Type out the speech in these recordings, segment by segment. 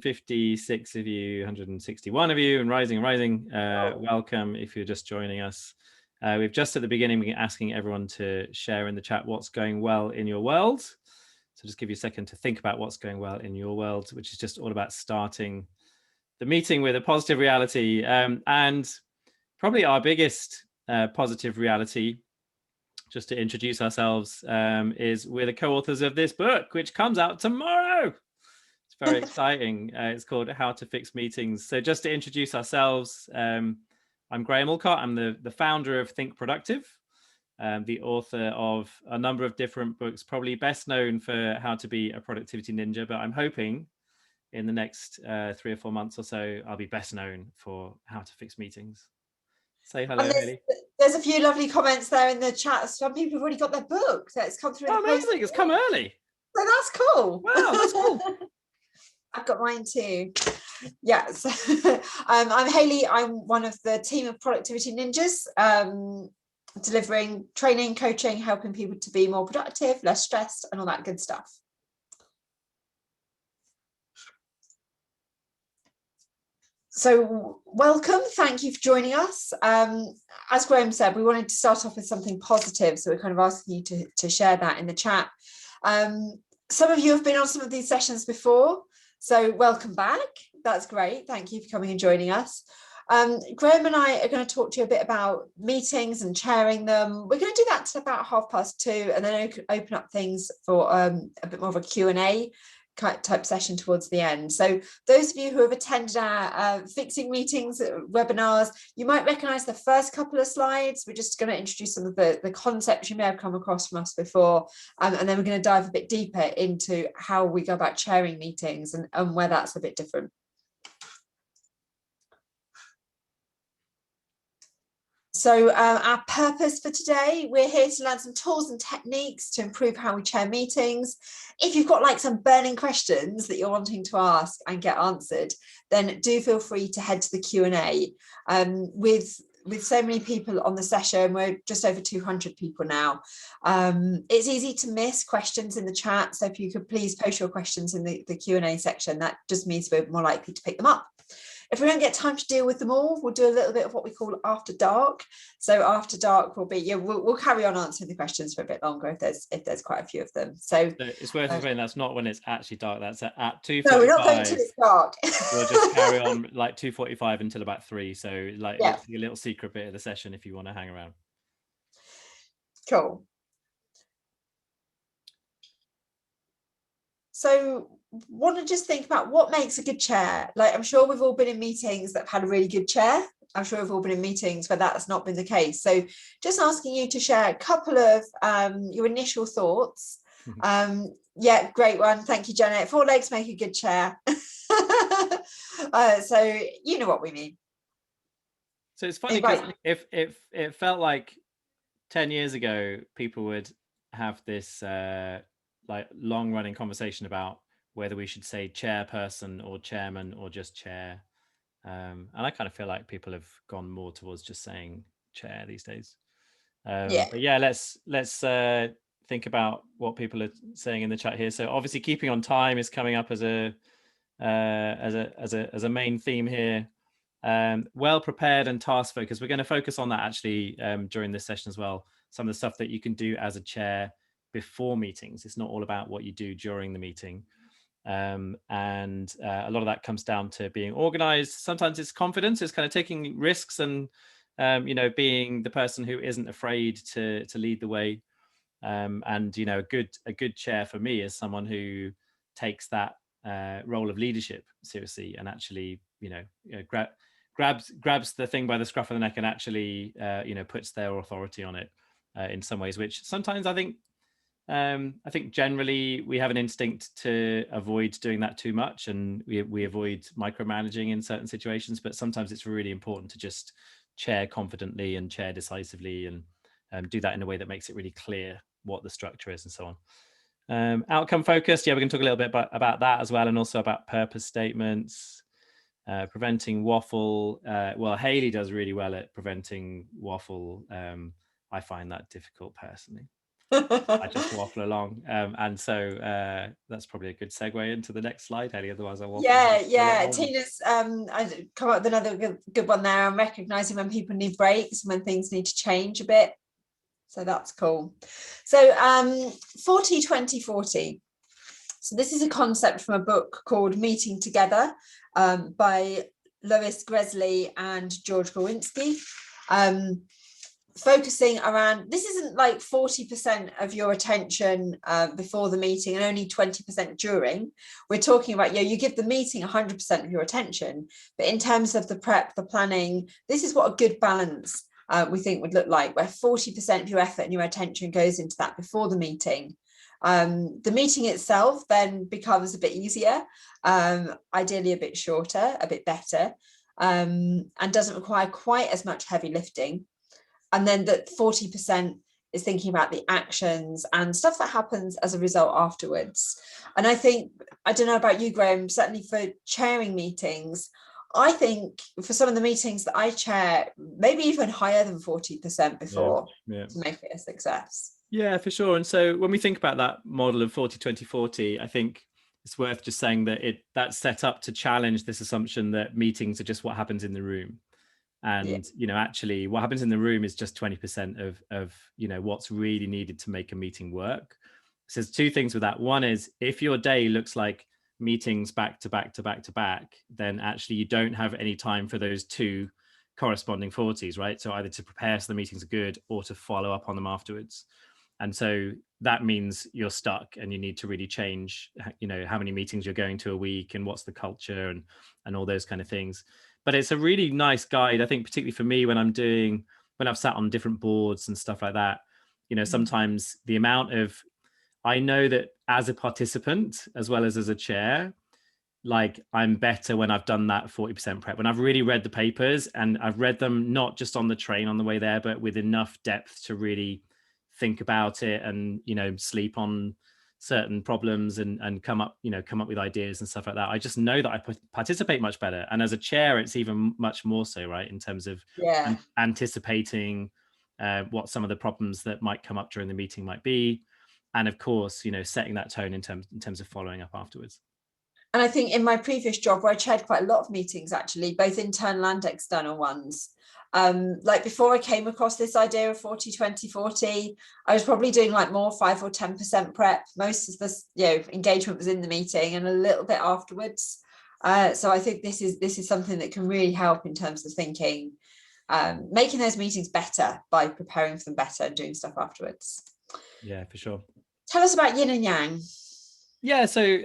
56 of you, 161 of you, and rising and rising. Welcome if you're just joining us. We've just at the beginning been asking everyone to share in the chat what's going well in your world. So just give you a second to think about what's going well in your world, which is just all about starting the meeting with a positive reality. And probably our biggest positive reality, just to introduce ourselves, is we're the co-authors of this book, which comes out tomorrow. It's very exciting. It's called How to Fix Meetings. So just to introduce ourselves, I'm Graham Allcott. I'm the founder of Think Productive, the author of a number of different books, probably best known for How to Be a Productivity Ninja, but I'm hoping in the next 3 or 4 months or so, I'll be best known for How to Fix Meetings. Say hello, Hayley. There's a few lovely comments there in the chat. Some people have already got their book, so it's come through. Oh, amazing! It's come early. So that's cool. Wow, that's cool. I've got mine too. Yeah, so I'm Hayley. I'm one of the team of Productivity Ninjas, delivering training, coaching, helping people to be more productive, less stressed, and all that good stuff. So welcome, thank you for joining us. As Graham said, we wanted to start off with something positive, so we're kind of asking you to share that in the chat. Some of you have been on some of these sessions before, so welcome back. That's great. Thank you for coming and joining us. Graham and I are going to talk to you a bit about meetings and chairing them. We're going to do that to about 2:30, and then open up things for a bit more of a Q&A type session towards the end. So those of you who have attended our Fixing Meetings webinars, you might recognize the first couple of slides. We're just going to introduce some of the concepts you may have come across from us before, and then we're going to dive a bit deeper into how we go about chairing meetings and where that's a bit different. So our purpose for today, we're here to learn some tools and techniques to improve how we chair meetings. If you've got like some burning questions that you're wanting to ask and get answered, then do feel free to head to the Q&A. With so many people on the session, we're just over 200 people now. It's easy to miss questions in the chat, so if you could please post your questions in the Q&A section, that just means we're more likely to pick them up. If we don't get time to deal with them all, we'll do a little bit of what we call after dark. So after dark will be, we'll carry on answering the questions for a bit longer if there's quite a few of them. So it's worth explaining that's not when it's actually dark. That's at 2:45. No, we're not going till it's dark. We'll just carry on like 2:45 until about 3. So like yeah. It's a little secret bit of the session if you want to hang around. Cool. So want to just think about what makes a good chair. Like, I'm sure we've all been in meetings that have had a really good chair. I'm sure we've all been in meetings where that's not been the case. So just asking you to share a couple of your initial thoughts. Yeah, great one. Thank you, Janet. 4 legs make a good chair. So you know what we mean. So it's funny because if it felt like 10 years ago, people would have this like long-running conversation about whether we should say chairperson or chairman or just chair. And I kind of feel like people have gone more towards just saying chair these days. But yeah, let's think about what people are saying in the chat here. So obviously keeping on time is coming up as a main theme here. Well prepared and task focused. We're going to focus on that actually during this session as well. Some of the stuff that you can do as a chair before meetings. It's not all about what you do during the meeting. And a lot of that comes down to being organized. Sometimes it's confidence. It's kind of taking risks and being the person who isn't afraid to lead the way. And a good chair for me is someone who takes that role of leadership seriously and actually grabs the thing by the scruff of the neck and actually puts their authority on it in some ways, which sometimes I think generally we have an instinct to avoid doing that too much, and we avoid micromanaging in certain situations, but sometimes it's really important to just chair confidently and chair decisively and do that in a way that makes it really clear what the structure is and so on. Outcome focused, yeah, we're going to talk a little bit about that as well, and also about purpose statements. Preventing waffle. Well, Hayley does really well at preventing waffle. I find that difficult personally. I just waffle along. And so that's probably a good segue into the next slide, Hayley. Otherwise, I waffle on for a lot Yeah. longer. Tina's I come up with another good one there. I'm recognizing when people need breaks, when things need to change a bit. So that's cool. So 40 20 40. So this is a concept from a book called Meeting Together by Lois Gresley and George Gawinski. Focusing around, this isn't like 40% of your attention before the meeting and only 20% during. We're talking about, you give the meeting 100% of your attention, but in terms of the prep, the planning, this is what a good balance we think would look like, where 40% of your effort and your attention goes into that before the meeting. The meeting itself then becomes a bit easier, ideally a bit shorter, a bit better, and doesn't require quite as much heavy lifting. And then that 40% is thinking about the actions and stuff that happens as a result afterwards. And I think, I don't know about you, Graham, certainly for chairing meetings, I think for some of the meetings that I chair, maybe even higher than 40% before to make it a success. Yeah, for sure. And so when we think about that model of 40 20 40, I think it's worth just saying that that's set up to challenge this assumption that meetings are just what happens in the room. And actually what happens in the room is just 20% of what's really needed to make a meeting work. So there's two things with that. One is, if your day looks like meetings back to back to back to back, then actually you don't have any time for those two corresponding 40s, right? So either to prepare so the meetings are good or to follow up on them afterwards. And so that means you're stuck and you need to really change, how many meetings you're going to a week and what's the culture and all those kind of things. But it's a really nice guide, I think, particularly for me when I've sat on different boards and stuff like that. Sometimes the amount of, I know that as a participant, as well as a chair, like I'm better when I've done that 40% prep, when I've really read the papers and I've read them not just on the train on the way there, but with enough depth to really think about it and, sleep on certain problems and come up with ideas and stuff like that. I just know that I participate much better. And as a chair, it's even much more so, right? In terms of anticipating what some of the problems that might come up during the meeting might be. And of course, setting that tone in terms of following up afterwards. And I think in my previous job, where I chaired quite a lot of meetings, actually, both internal and external ones, like before I came across this idea of 40 20 40, I was probably doing like more 5 or 10% prep. Most of this engagement was in the meeting and a little bit afterwards. So I think this is something that can really help in terms of thinking, making those meetings better by preparing for them better and doing stuff afterwards. Yeah, for sure. Tell us about yin and yang. Yeah, so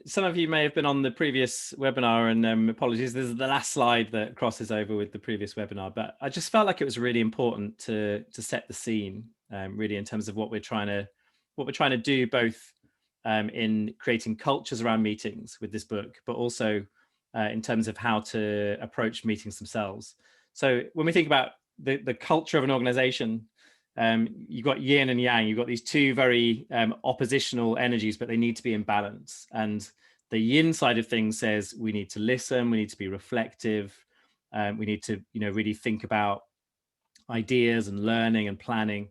some of you may have been on the previous webinar, and apologies, this is the last slide that crosses over with the previous webinar, but I just felt like it was really important to set the scene, really, in terms of what we're trying to do, both in creating cultures around meetings with this book, but also in terms of how to approach meetings themselves. So when we think about the culture of an organization, you've got yin and yang. You've got these two very oppositional energies, but they need to be in balance. And the yin side of things says we need to listen, we need to be reflective, we need to really think about ideas and learning and planning.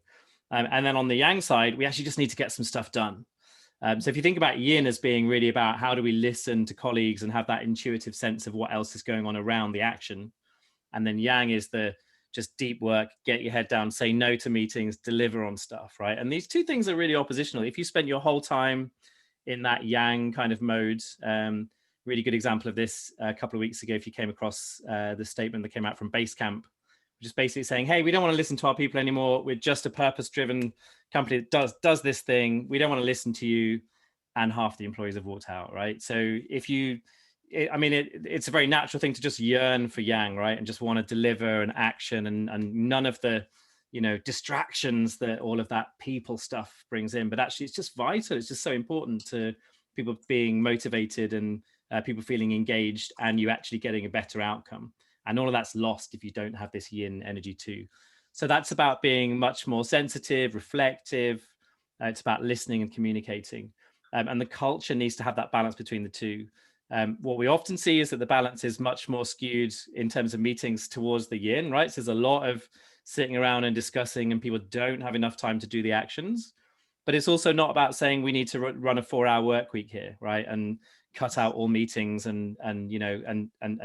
And then on the yang side, we actually just need to get some stuff done. So if you think about yin as being really about how do we listen to colleagues and have that intuitive sense of what else is going on around the action, and then yang is the just deep work, get your head down, say no to meetings, deliver on stuff, right? And these two things are really oppositional. If you spend your whole time in that yang kind of mode, really good example of this a couple of weeks ago, if you came across the statement that came out from Basecamp, which is basically saying, hey, we don't want to listen to our people anymore. We're just a purpose-driven company that does this thing. We don't want to listen to you. And half the employees have walked out, right? So if you, it's a very natural thing to just yearn for yang, right? And just want to deliver an action and none of the, distractions that all of that people stuff brings in. But actually, it's just vital. It's just so important to people being motivated and people feeling engaged and you actually getting a better outcome. And all of that's lost if you don't have this yin energy too. So that's about being much more sensitive, reflective. It's about listening and communicating. And the culture needs to have that balance between the two. What we often see is that the balance is much more skewed in terms of meetings towards the yin, right? So there's a lot of sitting around and discussing and people don't have enough time to do the actions. but it's also not about saying we need to run a 4-hour work week here, right? And cut out all meetings and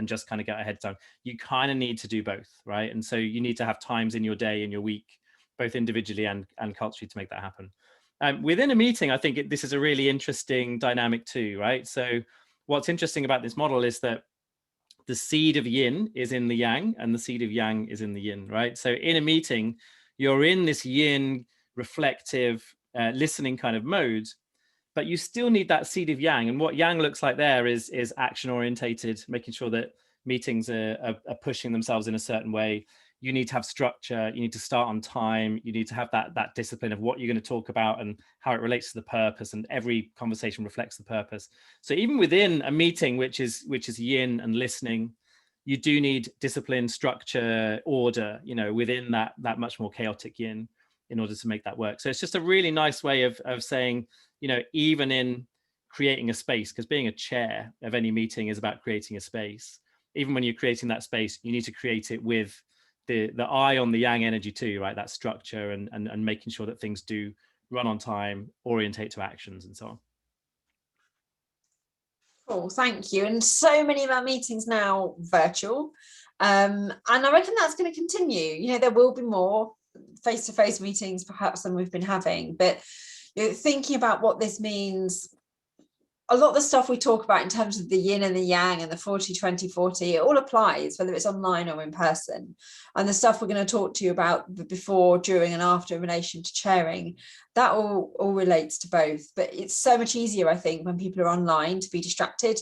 just kind of get ahead of time. You kind of need to do both, right? And so you need to have times in your day, in your week, both individually and culturally, to make that happen. Within a meeting, I think this is a really interesting dynamic too, right? So what's interesting about this model is that the seed of yin is in the yang and the seed of yang is in the yin, right? So in a meeting, you're in this yin reflective listening kind of mode, but you still need that seed of yang. And what yang looks like there is action orientated, making sure that meetings are pushing themselves in a certain way. You need to have structure. You need to start on time. You need to have that discipline of what you're going to talk about and how it relates to the purpose. And every conversation reflects the purpose. So even within a meeting, which is yin and listening, you do need discipline, structure, order, within that much more chaotic yin in order to make that work. So it's just a really nice way of saying, even in creating a space, because being a chair of any meeting is about creating a space. Even when you're creating that space, you need to create it with the eye on the yang energy too, right? That structure and making sure that things do run on time, orientate to actions and so on. Cool, thank you. And so many of our meetings now virtual. And I reckon that's going to continue. There will be more face-to-face meetings perhaps than we've been having, but thinking about what this means, a lot of the stuff we talk about in terms of the yin and the yang and the 40-20-40, it all applies, whether it's online or in person. And the stuff we're going to talk to you about before, during and after in relation to chairing, that all relates to both. But it's so much easier, I think, when people are online to be distracted,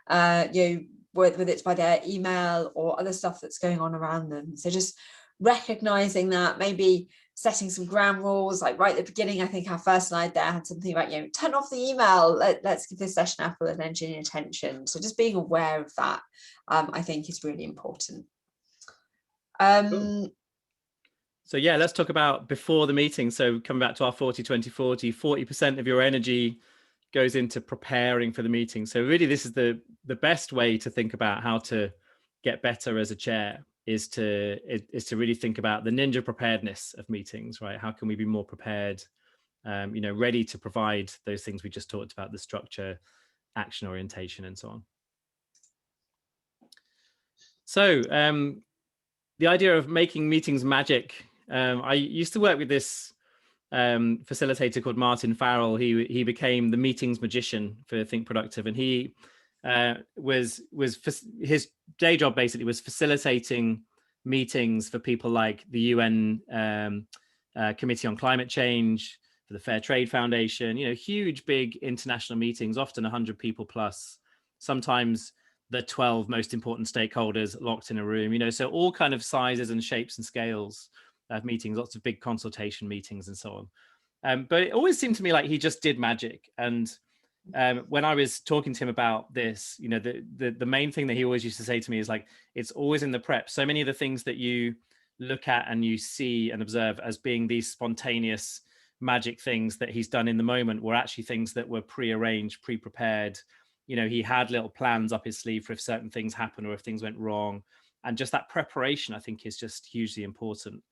whether it's by their email or other stuff that's going on around them. So just recognizing that, maybe setting some ground rules, like right at the beginning. I think our first slide there had something about, turn off the email, let's give this session our full attention and attention. So just being aware of that, I think is really important. Cool. So yeah, let's talk about before the meeting. So coming back to our 40-20-40, 40% of your energy goes into preparing for the meeting. So really this is the best way to think about how to get better as a chair, is to really think about the ninja preparedness of meetings, right? How can we be more prepared, ready to provide those things we just talked about, the structure, action orientation, and so on. So the idea of making meetings magic. I used to work with this facilitator called Martin Farrell. He became the meetings magician for Think Productive, and he was his day job basically was facilitating meetings for people like the UN Committee on Climate Change, for the Fair Trade Foundation, huge, big international meetings, often 100 people plus, sometimes the 12 most important stakeholders locked in a room, so all kind of sizes and shapes and scales of meetings, lots of big consultation meetings and so on. But it always seemed to me like he just did magic. And when I was talking to him about this, the main thing that he always used to say to me is like, it's always in the prep. So many of the things that you look at and you see and observe as being these spontaneous magic things that he's done in the moment were actually things that were pre-arranged, pre-prepared. He had little plans up his sleeve for if certain things happen or if things went wrong. And just that preparation, I think, is just hugely important.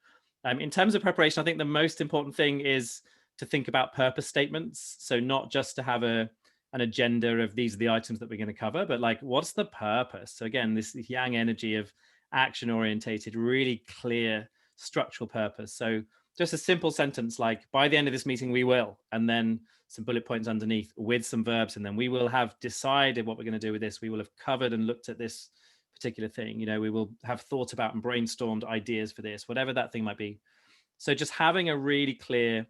In terms of preparation, I think the most important thing is to think about purpose statements. So not just to have an agenda of these are the items that we're going to cover, but like, what's the purpose? So again, this yang energy of action orientated, really clear structural purpose. So just a simple sentence like, by the end of this meeting, we will, and then some bullet points underneath with some verbs, and then we will have decided what we're going to do with this. We will have covered and looked at this particular thing. We will have thought about and brainstormed ideas for this, whatever that thing might be. So just having a really clear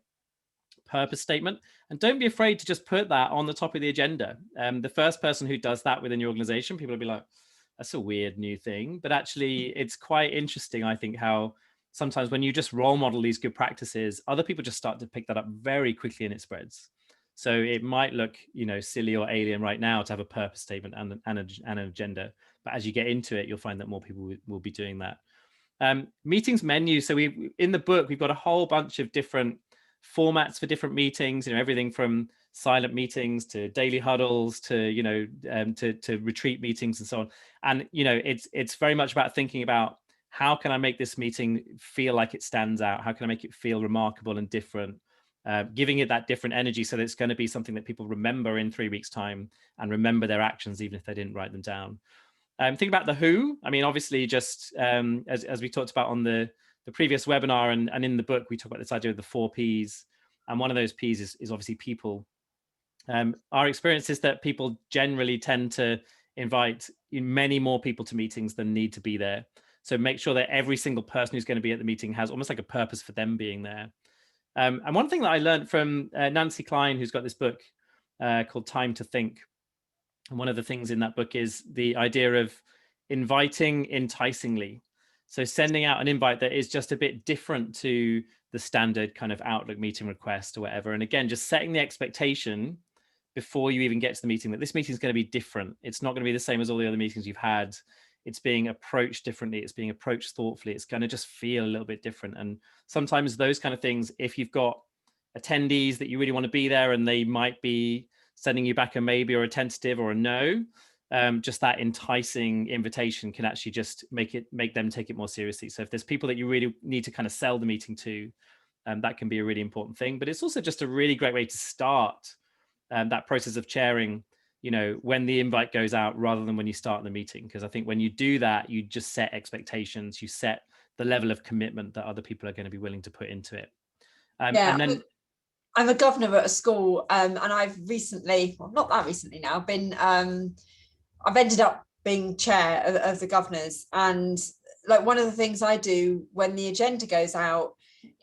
purpose statement, and don't be afraid to just put that on the top of the agenda. The first person who does that within your organization, people will be like, that's a weird new thing, but actually it's quite interesting, I think, how sometimes when you just role model these good practices, other people just start to pick that up very quickly and it spreads. So it might look, silly or alien right now to have a purpose statement and an agenda, but as you get into it, you'll find that more people will be doing that. Meetings menu. So in the book, we've got a whole bunch of different formats for different meetings, everything from silent meetings to daily huddles to, to retreat meetings and so on. And, it's very much about thinking about, how can I make this meeting feel like it stands out? How can I make it feel remarkable and different? giving it that different energy so that it's going to be something that people remember in 3 weeks' time and remember their actions, even if they didn't write them down. Think about the who. I mean, obviously, just as we talked about on the previous webinar and in the book, we talk about this idea of the 4 Ps. And one of those Ps is obviously people. Our experience is that people generally tend to invite many more people to meetings than need to be there. So make sure that every single person who's going to be at the meeting has almost like a purpose for them being there. And one thing that I learned from Nancy Klein, who's got this book called Time to Think. And one of the things in that book is the idea of inviting enticingly. So sending out an invite that is just a bit different to the standard kind of Outlook meeting request or whatever. And again, just setting the expectation before you even get to the meeting that this meeting is going to be different. It's not going to be the same as all the other meetings you've had. It's being approached differently. It's being approached thoughtfully. It's going to just feel a little bit different. And sometimes those kind of things, if you've got attendees that you really want to be there and they might be sending you back a maybe or a tentative or a no, just that enticing invitation can actually just make them take it more seriously. So if there's people that you really need to kind of sell the meeting to, that can be a really important thing. But it's also just a really great way to start that process of chairing, when the invite goes out rather than when you start the meeting. Because I think when you do that, you just set expectations, you set the level of commitment that other people are going to be willing to put into it. And then I'm a governor at a school, and I've recently, well, not that recently now, I've ended up being chair of the governors. And like one of the things I do when the agenda goes out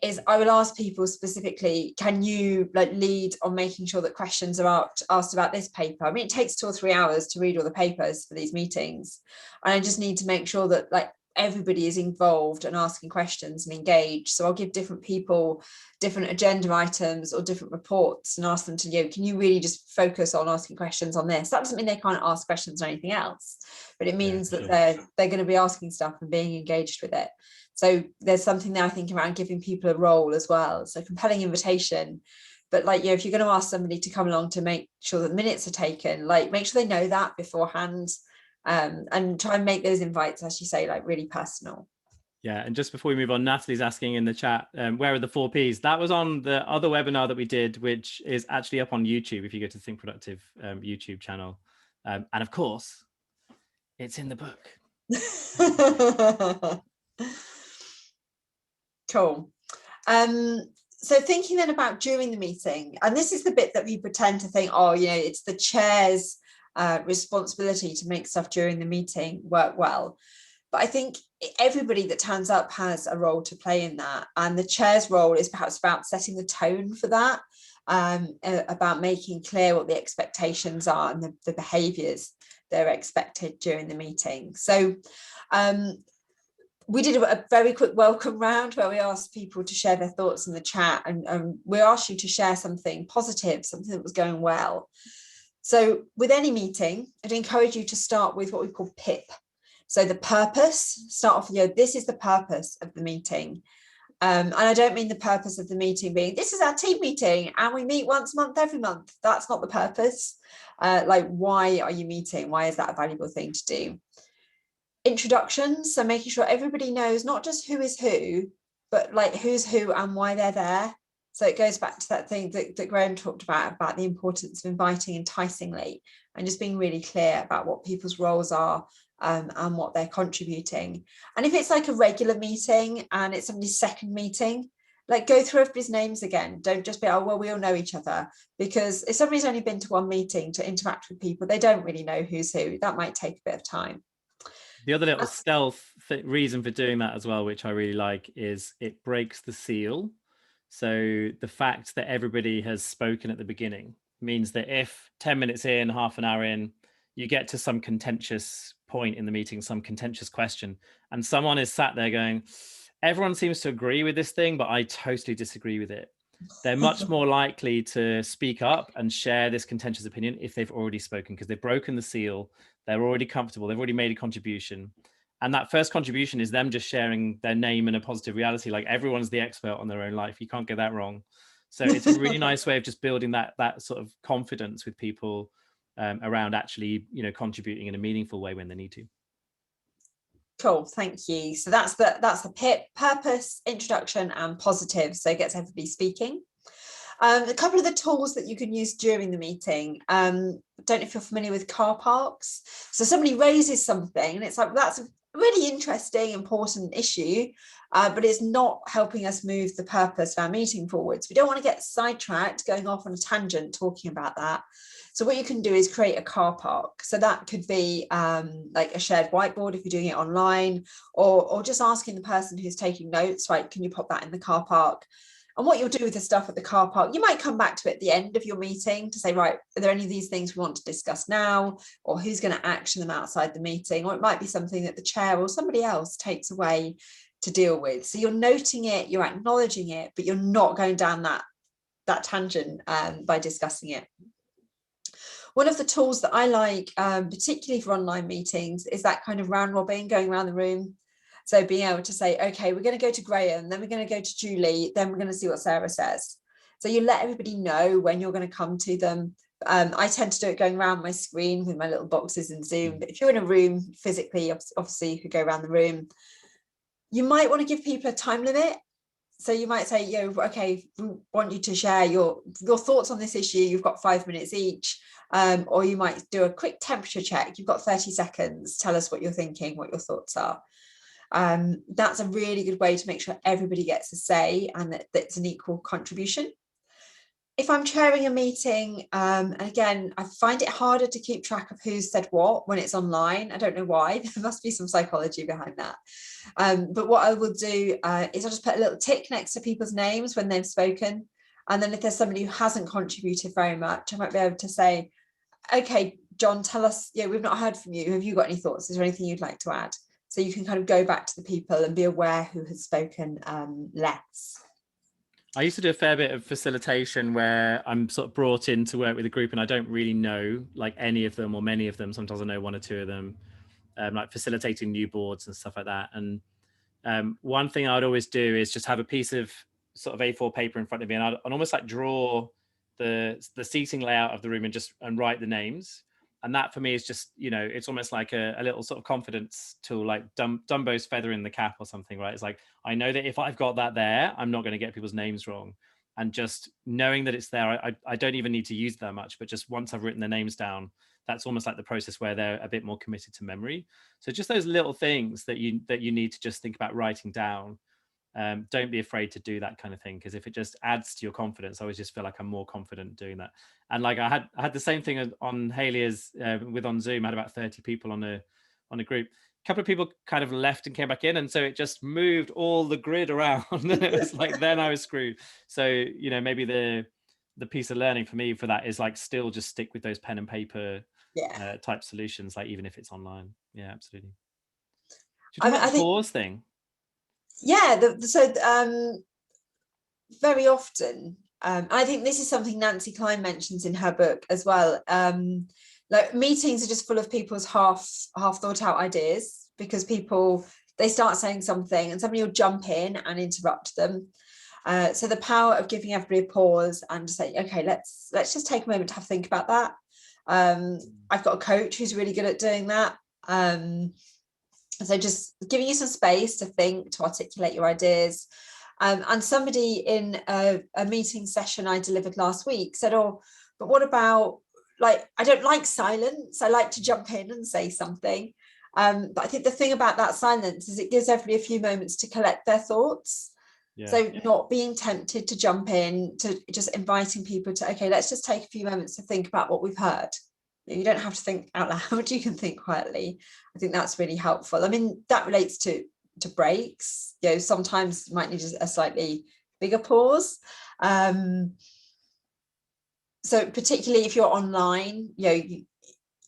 is I will ask people specifically, can you lead on making sure that questions are asked about this paper? I mean, it takes 2 or 3 hours to read all the papers for these meetings. And I just need to make sure that everybody is involved and asking questions and engaged. So I'll give different people different agenda items or different reports and ask them to, can you really just focus on asking questions on this? That doesn't mean they can't ask questions on anything else, but it means that they're going to be asking stuff and being engaged with it. So there's something there, I think, around giving people a role as well. So compelling invitation. But if you're going to ask somebody to come along to make sure that minutes are taken, make sure they know that beforehand. And try and make those invites, as you say, really personal. Yeah, and just before we move on, Natalie's asking in the chat, where are the 4 Ps? That was on the other webinar that we did, which is actually up on YouTube if you go to Think Productive YouTube channel. And of course, it's in the book. Cool. So thinking then about during the meeting, and this is the bit that people tend to think, it's the chair's responsibility to make stuff during the meeting work well. But I think everybody that turns up has a role to play in that. And the chair's role is perhaps about setting the tone for that, about making clear what the expectations are and the behaviours that are expected during the meeting. So we did a very quick welcome round where we asked people to share their thoughts in the chat, and we asked you to share something positive, something that was going well. So with any meeting, I'd encourage you to start with what we call PIP. So the purpose, start off with, this is the purpose of the meeting. And I don't mean the purpose of the meeting being, this is our team meeting and we meet once a month, every month. That's not the purpose. Why are you meeting? Why is that a valuable thing to do? Introductions, so making sure everybody knows not just who is who, but who's who and why they're there. So it goes back to that thing that Graham talked about the importance of inviting enticingly and just being really clear about what people's roles are and what they're contributing. And if it's a regular meeting and it's somebody's second meeting, go through everybody's names again. Don't just be, we all know each other. Because if somebody's only been to one meeting to interact with people, they don't really know who's who. That might take a bit of time. The other little stealth reason for doing that as well, which I really like, is it breaks the seal. So the fact that everybody has spoken at the beginning means that if 10 minutes in, half an hour in, you get to some contentious point in the meeting, some contentious question, and someone is sat there going, everyone seems to agree with this thing, but I totally disagree with it. They're much more likely to speak up and share this contentious opinion if they've already spoken, because they've broken the seal. They're already comfortable. They've already made a contribution. And that first contribution is them just sharing their name and a positive reality. Everyone's the expert on their own life. You can't get that wrong. So it's a really nice way of just building that sort of confidence with people around actually, contributing in a meaningful way when they need to. Cool, thank you. So that's the PIP, purpose, introduction, and positive. So it gets everybody speaking. A couple of the tools that you can use during the meeting. Don't know if you're familiar with car parks. So somebody raises something and it's like, that's a really interesting, important issue, but it's not helping us move the purpose of our meeting forwards. We don't want to get sidetracked going off on a tangent talking about that. So what you can do is create a car park. So that could be like a shared whiteboard if you're doing it online, or just asking the person who's taking notes, right, can you pop that in the car park? And what you'll do with the stuff at the car park, you might come back to it at the end of your meeting to say, right, are there any of these things we want to discuss now? Or who's going to action them outside the meeting? Or it might be something that the chair or somebody else takes away to deal with. So you're noting it, you're acknowledging it, but you're not going down that tangent by discussing it. One of the tools that I like, particularly for online meetings, is that kind of round robin, going around the room. So being able to say, okay, we're going to go to Graham, then we're going to go to Julie, then we're going to see what Sarah says. So you let everybody know when you're going to come to them. I tend to do it going around my screen with my little boxes in Zoom. But if you're in a room physically, obviously you could go around the room. You might want to give people a time limit. So you might say, okay, we want you to share your thoughts on this issue. You've got 5 minutes each. Or you might do a quick temperature check. You've got 30 seconds. Tell us what you're thinking, what your thoughts are. That's a really good way to make sure everybody gets a say and that it's an equal contribution. If I'm chairing a meeting, and again, I find it harder to keep track of who's said what when it's online. I don't know why. There must be some psychology behind that. But what I will do is I'll just put a little tick next to people's names when they've spoken. And then if there's somebody who hasn't contributed very much, I might be able to say, okay, John, tell us, we've not heard from you. Have you got any thoughts? Is there anything you'd like to add? So you can kind of go back to the people and be aware who has spoken less. I used to do a fair bit of facilitation where I'm sort of brought in to work with a group and I don't really know like any of them or many of them. Sometimes I know one or two of them, like facilitating new boards and stuff like that. And one thing I'd always do is just have a piece of sort of A4 paper in front of me and I'd almost like draw the seating layout of the room and write the names. And that for me is just, it's almost like a little sort of confidence tool, like Dumbo's feather in the cap or something, right? It's like, I know that if I've got that there, I'm not going to get people's names wrong. And just knowing that it's there, I don't even need to use that much, but just once I've written their names down, that's almost like the process where they're a bit more committed to memory. So just those little things that you need to just think about writing down. Don't be afraid to do that kind of thing, because if it just adds to your confidence, I always just feel like I'm more confident doing that. And like I had the same thing on Hayley as with on Zoom. I had about 30 people on a group. A couple of people kind of left and came back in, and so it just moved all the grid around. And it was like then I was screwed. So maybe the piece of learning for me for that is like still just stick with those pen and paper type solutions, like even if it's online. Yeah, absolutely. Should we talk about the pause thing? Yeah, very often, I think this is something Nancy Klein mentions in her book as well. Like meetings are just full of people's half thought out ideas, because they start saying something and somebody will jump in and interrupt them. So the power of giving everybody a pause and say, okay, let's just take a moment to have a think about that. I've got a coach who's really good at doing that. So just giving you some space to think, to articulate your ideas. And somebody in a meeting session I delivered last week said, oh, but what about, like, I don't like silence. I like to jump in and say something. But I think the thing about that silence is it gives everybody a few moments to collect their thoughts. Yeah. So not being tempted to jump in, to just inviting people to, okay, let's just take a few moments to think about what we've heard. You don't have to think out loud, you can think quietly. I think that's really helpful. I mean, that relates to breaks. Sometimes you might need a slightly bigger pause. So particularly if you're online, if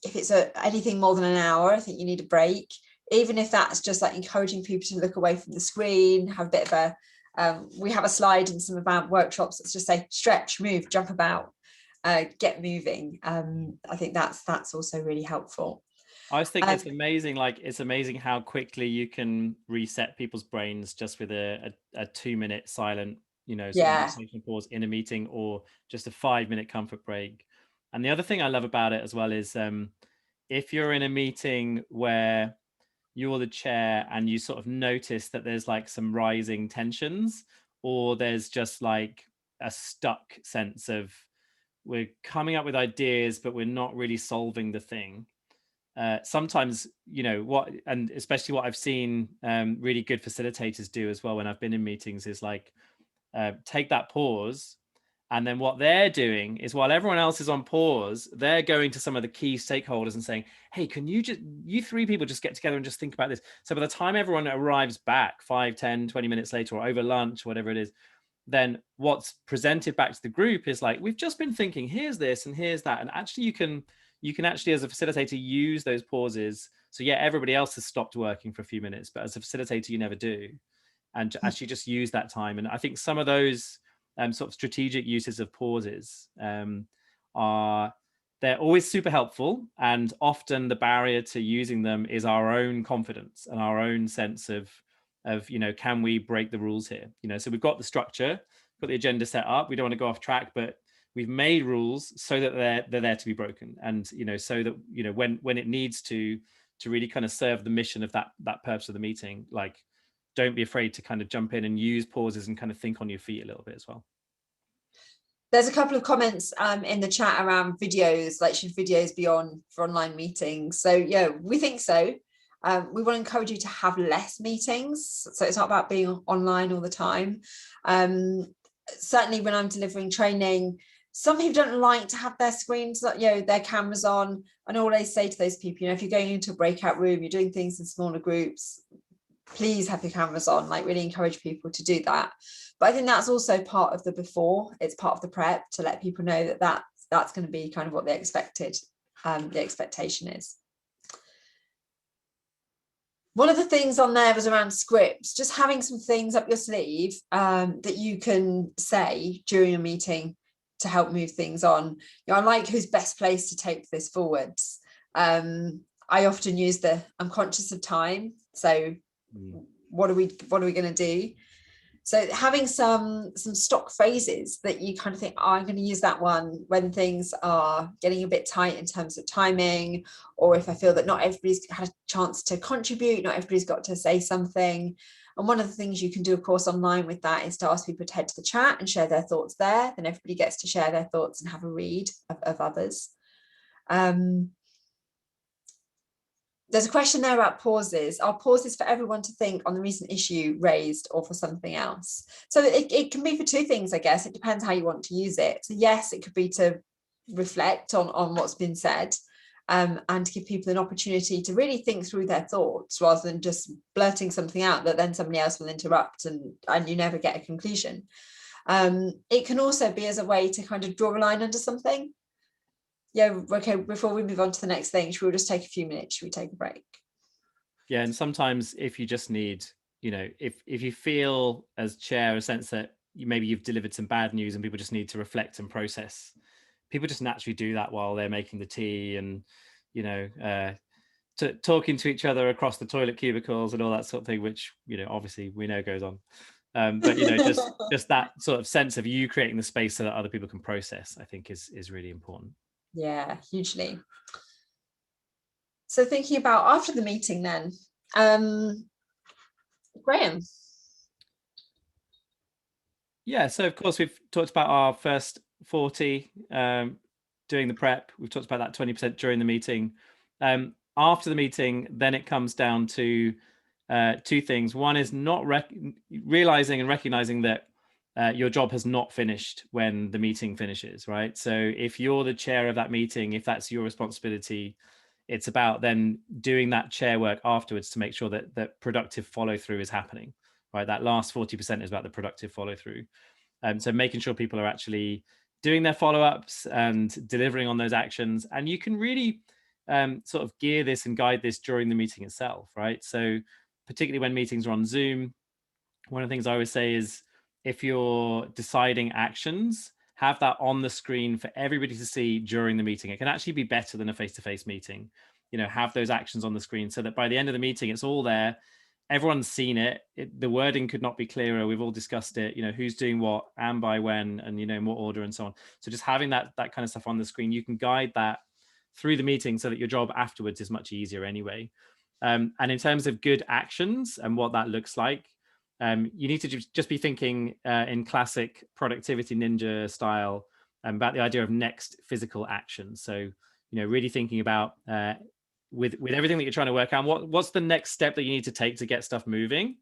it's anything more than an hour, I think you need a break. Even if that's just like encouraging people to look away from the screen, have a bit of a, we have a slide in some of our workshops that's just say stretch, move, jump about. Get moving. I think that's also really helpful. I just think it's amazing. Like, it's amazing how quickly you can reset people's brains just with a 2-minute silent, pause in a meeting, or just a 5-minute comfort break. And the other thing I love about it as well is if you're in a meeting where you're the chair and you sort of notice that there's like some rising tensions, or there's just like a stuck sense of we're coming up with ideas, but we're not really solving the thing. Sometimes, and especially what I've seen really good facilitators do as well when I've been in meetings is like take that pause. And then what they're doing is while everyone else is on pause, they're going to some of the key stakeholders and saying, hey, can you three people just get together and just think about this? So by the time everyone arrives back 5, 10, 20 minutes later or over lunch, whatever it is, then what's presented back to the group is like, we've just been thinking, here's this and here's that. And actually you can actually, as a facilitator, use those pauses. So yeah, everybody else has stopped working for a few minutes, but as a facilitator, you never do. And actually just use that time. And I think some of those sort of strategic uses of pauses they're always super helpful. And often the barrier to using them is our own confidence and our own sense of can we break the rules here? So we've got the structure, got the agenda set up. We don't want to go off track, but we've made rules so that they're there to be broken. And, so that, when it needs to really kind of serve the mission of that purpose of the meeting, like, don't be afraid to kind of jump in and use pauses and kind of think on your feet a little bit as well. There's a couple of comments in the chat around videos, like should videos be on for online meetings? So yeah, we think so. We want to encourage you to have less meetings. So it's not about being online all the time. Certainly when I'm delivering training, some people don't like to have their screens, their cameras on. And all I say to those people, if you're going into a breakout room, you're doing things in smaller groups, please have your cameras on, like really encourage people to do that. But I think that's also part of the before, it's part of the prep to let people know that that's going to be kind of what the expectation is. One of the things on there was around scripts, just having some things up your sleeve that you can say during a meeting to help move things on. I like who's best placed to take this forwards. I often use I'm conscious of time. So what are we going to do? So having some stock phrases that you kind of think, I'm going to use that one when things are getting a bit tight in terms of timing, or if I feel that not everybody's had a chance to contribute, not everybody's got to say something. And one of the things you can do, of course, online with that is to ask people to head to the chat and share their thoughts there. Then everybody gets to share their thoughts and have a read of others. There's a question there about pauses. Are pauses for everyone to think on the recent issue raised or for something else? So it can be for two things, I guess. It depends how you want to use it. So yes, it could be to reflect on what's been said and to give people an opportunity to really think through their thoughts rather than just blurting something out that then somebody else will interrupt and you never get a conclusion. It can also be as a way to kind of draw a line under something. Yeah, okay, before we move on to the next thing, should we just take a few minutes? Should we take a break? Yeah, and sometimes if you just need, if you feel as chair a sense that maybe you've delivered some bad news and people just need to reflect and process, people just naturally do that while they're making the tea and, talking to each other across the toilet cubicles and all that sort of thing, which, obviously we know goes on. But, just that sort of sense of you creating the space so that other people can process, I think is really important. Yeah, hugely. So thinking about after the meeting then, Graham. Yeah, so of course we've talked about our first 40 doing the prep. We've talked about that 20% during the meeting. After the meeting, then it comes down to two things. One is not realizing and recognizing that your job has not finished when the meeting finishes, right? So if you're the chair of that meeting, if that's your responsibility, it's about then doing that chair work afterwards to make sure that productive follow through is happening, right? That last 40% is about the productive follow through. So making sure people are actually doing their follow-ups and delivering on those actions. And you can really sort of gear this and guide this during the meeting itself, right? So particularly when meetings are on Zoom, one of the things I always say is if you're deciding actions, have that on the screen for everybody to see during the meeting. It can actually be better than a face-to-face meeting. Have those actions on the screen so that by the end of the meeting, it's all there. Everyone's seen it. The wording could not be clearer. We've all discussed it, who's doing what and by when and, in what order and so on. So just having that kind of stuff on the screen, you can guide that through the meeting so that your job afterwards is much easier anyway. And in terms of good actions and what that looks like, you need to just be thinking in classic productivity ninja style about the idea of next physical action. So, really thinking about with everything that you're trying to work on, what's the next step that you need to take to get stuff moving.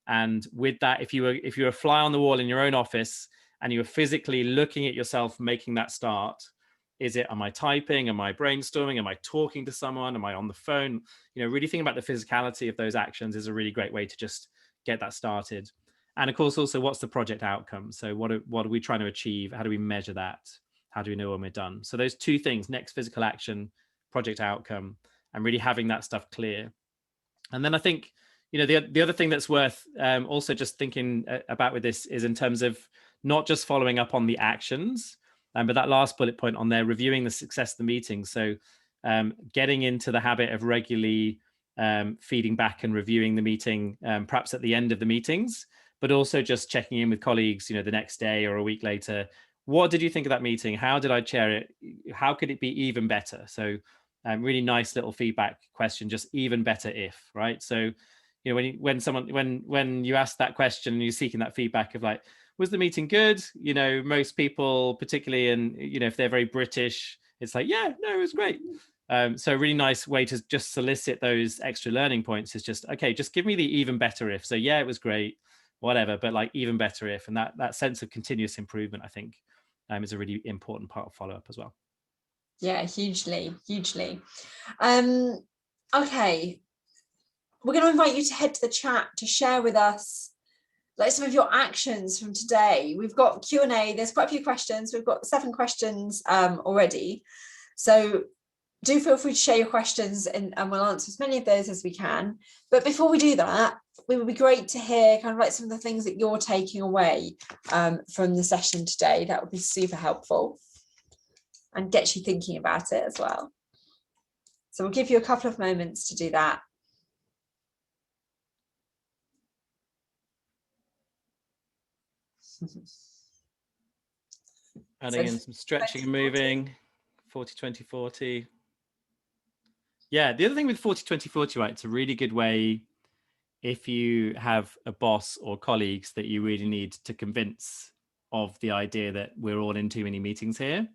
And with that, if you were a fly on the wall in your own office and you were physically looking at yourself making that start, am I typing? Am I brainstorming? Am I talking to someone? Am I on the phone? Really thinking about the physicality of those actions is a really great way to just get that started. And of course, also, what's the project outcome? So what are we trying to achieve? How do we measure that? How do we know when we're done? So those two things, next physical action, project outcome, and really having that stuff clear. And then I think, the other thing that's worth also just thinking about with this is in terms of not just following up on the actions, but that last bullet point on there, reviewing the success of the meeting. So getting into the habit of regularly feeding back and reviewing the meeting, perhaps at the end of the meetings, but also just checking in with colleagues, the next day or a week later. What did you think of that meeting? How did I chair it? How could it be even better? So really nice little feedback question, just even better if, right? So, when you ask that question and you're seeking that feedback of like, was the meeting good? Most people, particularly in, if they're very British, it's like, yeah, no, it was great. So a really nice way to just solicit those extra learning points is just, okay, just give me the even better if. So yeah, it was great, whatever, but like even better if. And that sense of continuous improvement, I think, is a really important part of follow-up as well. Yeah, hugely. Okay, we're going to invite you to head to the chat to share with us like some of your actions from today. We've got Q&A. There's quite a few questions. We've got 7 questions already. So do feel free to share your questions and we'll answer as many of those as we can. But before we do that, it would be great to hear kind of like some of the things that you're taking away from the session today. That would be super helpful and gets you thinking about it as well. So we'll give you a couple of moments to do that. Adding in some stretching and moving, 40, 20, 40. Yeah, the other thing with 40, 20, 40, right, it's a really good way if you have a boss or colleagues that you really need to convince of the idea that we're all in too many meetings here,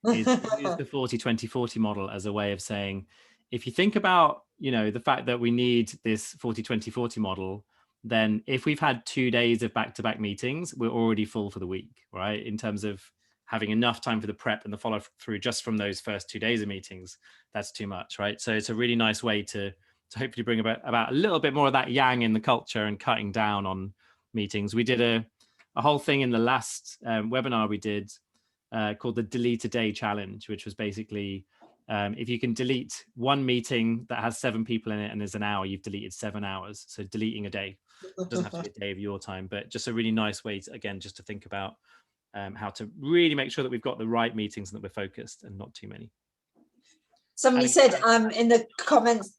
is use the 40, 20, 40 model as a way of saying, if you think about, the fact that we need this 40, 20, 40 model, then if we've had 2 days of back-to-back meetings, we're already full for the week, right? In terms of having enough time for the prep and the follow through just from those first 2 days of meetings, that's too much, right? So it's a really nice way to hopefully bring about a little bit more of that yang in the culture and cutting down on meetings. We did a whole thing in the last webinar we did called the Delete a Day Challenge, which was basically if you can delete one meeting that has 7 people in it and there's an hour, you've deleted 7 hours. So deleting a day. It doesn't have to be a day of your time, but just a really nice way to, again, just to think about how to really make sure that we've got the right meetings and that we're focused and not too many. Somebody said in the comments,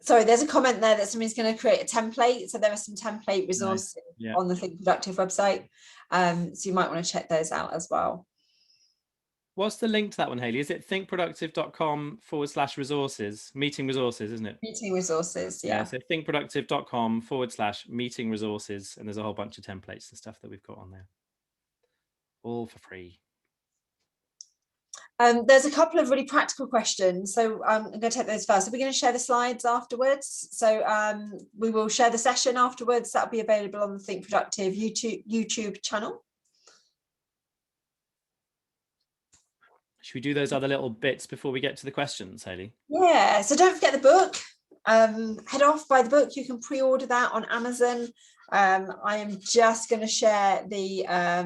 sorry, there's a comment there that somebody's going to create a template. So there are some template resources on the Think Productive website. So you might want to check those out as well. What's the link to that one, Hayley? Is it thinkproductive.com/resources, meeting resources, isn't it? Meeting resources, yeah. So thinkproductive.com/meeting resources. And there's a whole bunch of templates and stuff that we've got on there. All for free. There's a couple of really practical questions. So I'm going to take those first. So we're going to share the slides afterwards. So we will share the session afterwards. That'll be available on the Think Productive YouTube channel. Should we do those other little bits before we get to the questions, Hayley? Yeah, so don't forget the book. Head off, buy the book. You can pre-order that on Amazon. I am just going to share the I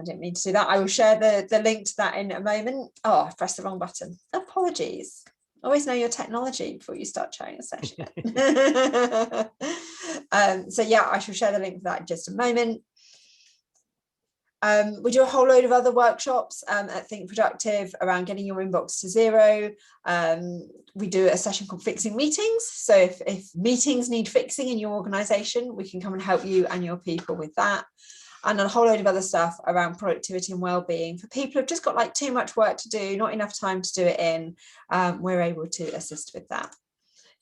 didn't mean to do that. I will share the link to that in a moment. Oh, I pressed the wrong button. Apologies. Always know your technology before you start sharing a session. So yeah, I shall share the link for that in just a moment. We do a whole load of other workshops at Think Productive around getting your inbox to zero. We do a session called Fixing Meetings. So if meetings need fixing in your organization, we can come and help you and your people with that. And a whole load of other stuff around productivity and well-being for people who've just got like too much work to do, not enough time to do it in. We're able to assist with that.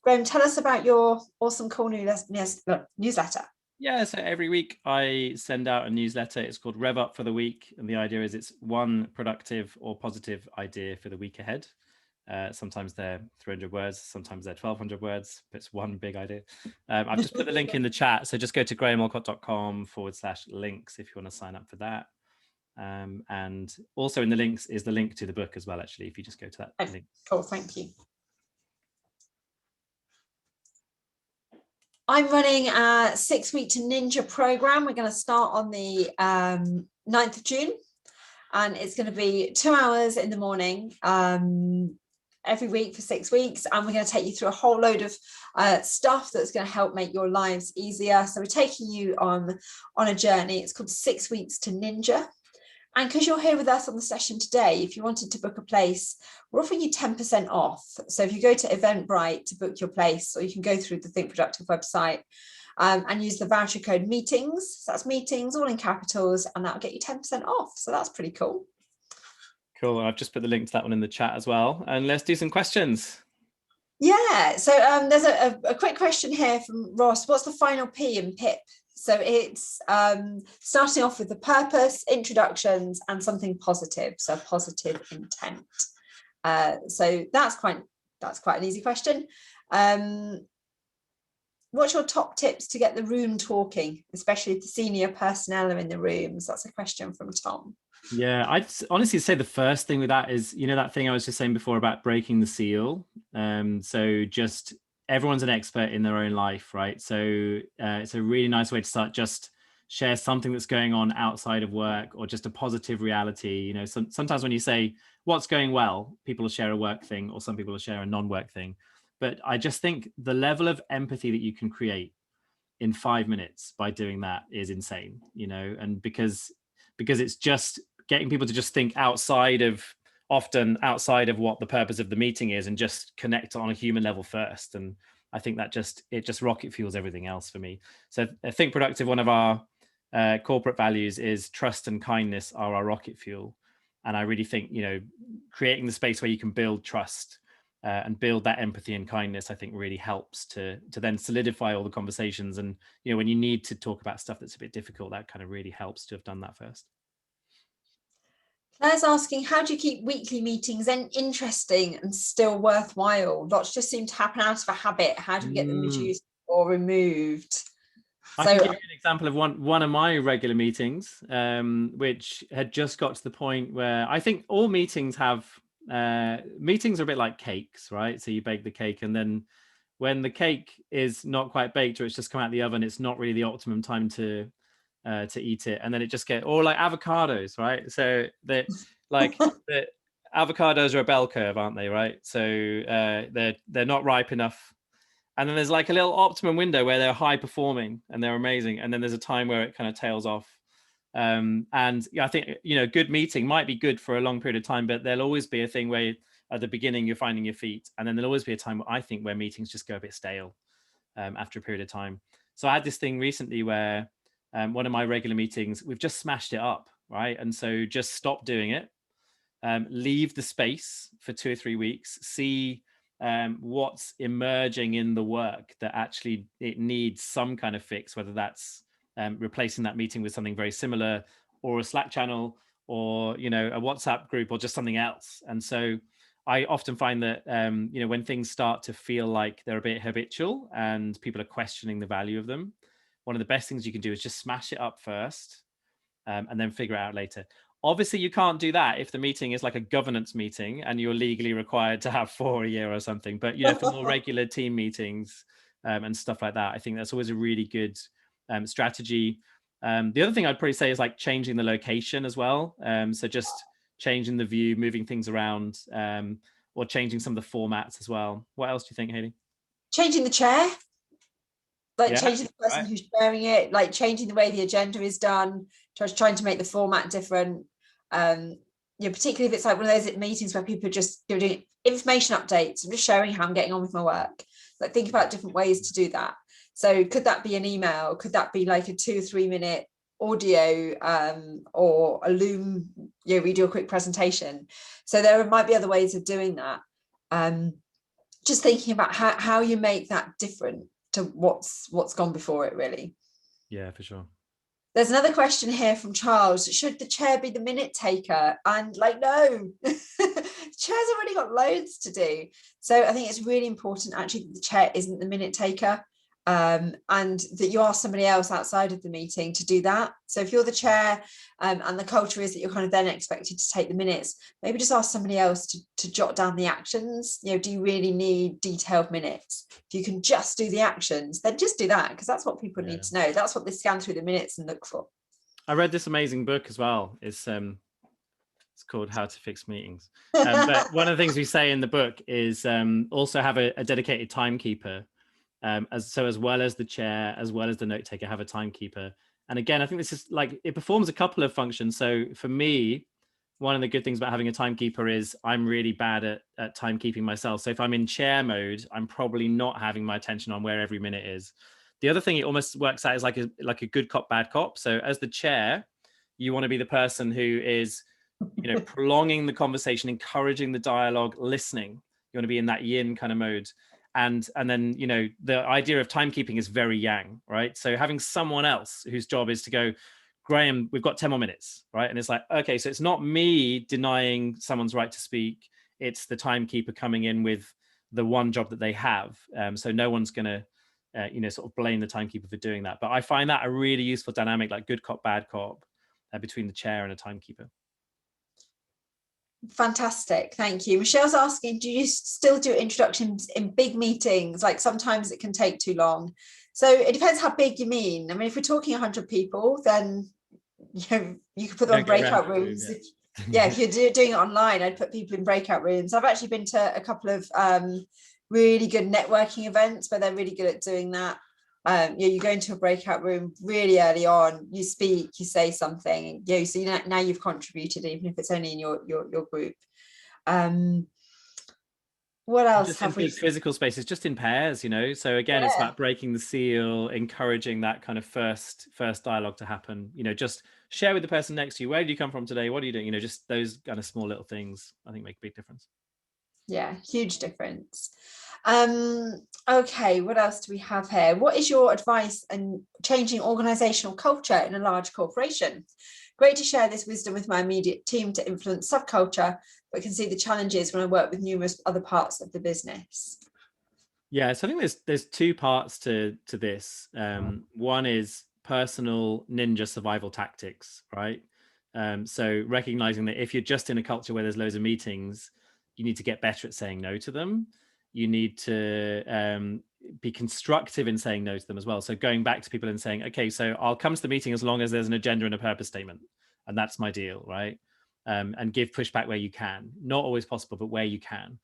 Graham, tell us about your awesome cool newsletter. Yeah, so every week I send out a newsletter. It's called Rev Up for the Week. And the idea is it's one productive or positive idea for the week ahead. Sometimes they're 300 words, sometimes they're 1,200 words, but it's one big idea. I've just put the link in the chat. So just go to grahamallcott.com/links if you want to sign up for that. And also in the links is the link to the book as well, actually, if you just go to that link. Cool, thank you. I'm running a 6-week to Ninja program. We're going to start on the 9th of June, and it's going to be 2 hours in the morning every week for 6 weeks, and we're going to take you through a whole load of stuff that's going to help make your lives easier. So we're taking you on a journey. It's called 6 weeks to Ninja. And because you're here with us on the session today, if you wanted to book a place, we're offering you 10% off. So if you go to Eventbrite to book your place, or you can go through the Think Productive website and use the voucher code meetings. So that's meetings, all in capitals, and that'll get you 10% off. So that's pretty cool. Cool. I've just put the link to that one in the chat as well. And let's do some questions. Yeah. So there's a quick question here from Ross. What's the final P in PIP? So it's starting off with the purpose, introductions, and something positive. So positive intent. So that's quite an easy question. What's your top tips to get the room talking, especially if the senior personnel are in the rooms? That's a question from Tom. Yeah, I'd honestly say the first thing with that is, that thing I was just saying before about breaking the seal. So just everyone's an expert in their own life, right? So it's a really nice way to start. Just share something that's going on outside of work, or just a positive reality. Sometimes when you say what's going well, people will share a work thing, or some people will share a non-work thing. But I just think the level of empathy that you can create in 5 minutes by doing that is insane, and because it's just getting people to just think outside of what the purpose of the meeting is, and just connect on a human level first. And I think that it just rocket fuels everything else for me. So I think Productive, one of our corporate values is trust and kindness are our rocket fuel. And I really think, creating the space where you can build trust and build that empathy and kindness, I think really helps to then solidify all the conversations. And, when you need to talk about stuff that's a bit difficult, that kind of really helps to have done that first. Claire's asking, how do you keep weekly meetings interesting and still worthwhile? Lots just seem to happen out of a habit. How do we get them reduced or removed? I can give you an example of one of my regular meetings, which had just got to the point where I think all meetings have, meetings are a bit like cakes, right? So you bake the cake, and then when the cake is not quite baked, or it's just come out of the oven, it's not really the optimum time to eat it, and then it just or like avocados, right? So the avocados are a bell curve, aren't they, right? So they're not ripe enough, and then there's like a little optimum window where they're high performing and they're amazing, and then there's a time where it kind of tails off. And I think good meeting might be good for a long period of time, but there'll always be a thing where at the beginning you're finding your feet, and then there'll always be a time where meetings just go a bit stale after a period of time. So I had this thing recently where one of my regular meetings, we've just smashed it up, right? And so just stop doing it, leave the space for 2 or 3 weeks, see what's emerging in the work that actually it needs some kind of fix, whether that's replacing that meeting with something very similar, or a Slack channel, or a WhatsApp group, or just something else. And so I often find that when things start to feel like they're a bit habitual and people are questioning the value of them, one of the best things you can do is just smash it up first, and then figure it out later. Obviously, you can't do that if the meeting is like a governance meeting and you're legally required to have 4 a year or something. But for more regular team meetings and stuff like that, I think that's always a really good strategy. The other thing I'd probably say is like changing the location as well. So just changing the view, moving things around, or changing some of the formats as well. What else do you think, Hayley? Changing the chair. Changing the person who's sharing it, like changing the way the agenda is done, trying to make the format different. Particularly if it's like one of those meetings where people are just doing information updates. I'm just showing how I'm getting on with my work. Like, think about different ways to do that. So could that be an email? Could that be like a 2 or 3 minute audio, or a Loom, we do a quick presentation. So there might be other ways of doing that. just thinking about how you make that different to what's gone before it, really. Yeah, for sure. There's another question here from Charles. Should the chair be the minute taker? And like, no, chair's already got loads to do. So I think it's really important actually that the chair isn't the minute taker, and that you ask somebody else outside of the meeting to do that. So if you're the chair, and the culture is that you're kind of then expected to take the minutes, maybe just ask somebody else to jot down the actions. You know, do you really need detailed minutes? If you can just do the actions, then just do that, because that's what people need to know. That's what they scan through the minutes and look for. I read this amazing book as well. It's called How to Fix Meetings. But one of the things we say in the book is also have a dedicated timekeeper. As well as the chair, as well as the note taker, have a timekeeper. And again, I think this is like, it performs a couple of functions. So for me, one of the good things about having a timekeeper is I'm really bad at timekeeping myself. So if I'm in chair mode, I'm probably not having my attention on where every minute is. The other thing it almost works out is like a good cop, bad cop. So as the chair, you want to be the person who is, prolonging the conversation, encouraging the dialogue, listening. You want to be in that yin kind of mode. And then, the idea of timekeeping is very yang, right? So having someone else whose job is to go, Graham, we've got 10 more minutes, right? And it's like, okay, so it's not me denying someone's right to speak. It's the timekeeper coming in with the one job that they have. So no one's going to, sort of blame the timekeeper for doing that. But I find that a really useful dynamic, like good cop, bad cop, between the chair and a timekeeper. Fantastic, thank you. Michelle's asking, do you still do introductions in big meetings? Like sometimes it can take too long. So it depends how big you mean. I mean, if we're talking 100 people, then you can put them in breakout rooms. Yeah, if you're doing it online, I'd put people in breakout rooms. I've actually been to a couple of really good networking events where they're really good at doing that. You go into a breakout room really early on, you speak, you say something, so now you've contributed, even if it's only in your group. What else just have in we? big physical spaces, just in pairs, so again, it's about breaking the seal, encouraging that kind of first dialogue to happen. Just share with the person next to you, where do you come from today, what are you doing? Just those kind of small little things, I think, make a big difference. Yeah, huge difference. Okay, what else do we have here? What is your advice on changing organizational culture in a large corporation? Great to share this wisdom with my immediate team to influence subculture, but can see the challenges when I work with numerous other parts of the business. Yeah, so I think there's two parts to this. One is personal ninja survival tactics, right? So recognizing that if you're just in a culture where there's loads of meetings, you need to get better at saying no to them. You need to be constructive in saying no to them as well. So going back to people and saying, okay, so I'll come to the meeting as long as there's an agenda and a purpose statement. And that's my deal, right? And give pushback where you can. Not always possible, but where you can.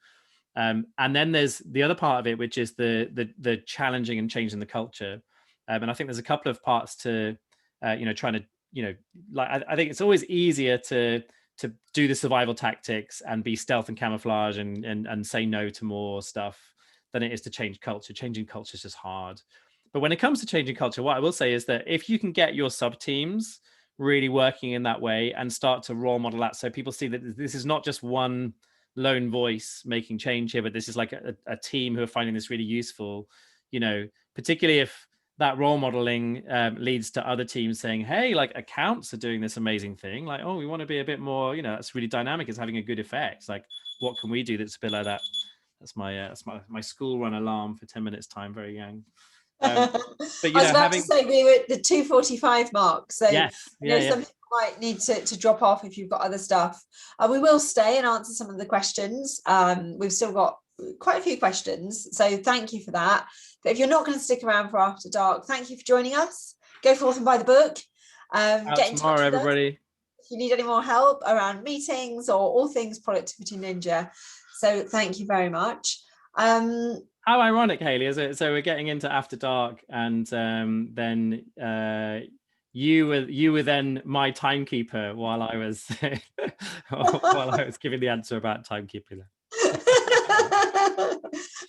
And then there's the other part of it, which is the challenging and changing the culture. And I think there's a couple of parts to, trying to, like, I think it's always easier to do the survival tactics and be stealth and camouflage and say no to more stuff than it is to change culture. Changing culture is just hard. But when it comes to changing culture, what I will say is that if you can get your sub teams really working in that way and start to role model that, so people see that this is not just one lone voice making change here, but this is like a team who are finding this really useful, particularly if that role modeling leads to other teams saying, hey, like accounts are doing this amazing thing. Like, oh, we want to be a bit more, that's really dynamic. It's having a good effect. Like, what can we do that's a bit like that? That's my school run alarm for 10 minutes time. Very young. But I was about to say we were at the 2:45 mark. So yes, some people might need to drop off if you've got other stuff. We will stay and answer some of the questions. We've still got quite a few questions, so thank you for that. But if you're not going to stick around for After Dark, thank you for joining us. Go forth and buy the book. Get in touch with everybody. Us if you need any more help around meetings or all things Productivity Ninja. So thank you very much. How ironic, Hayley, is it? So we're getting into After Dark, and then you were then my timekeeper while I was giving the answer about timekeeping.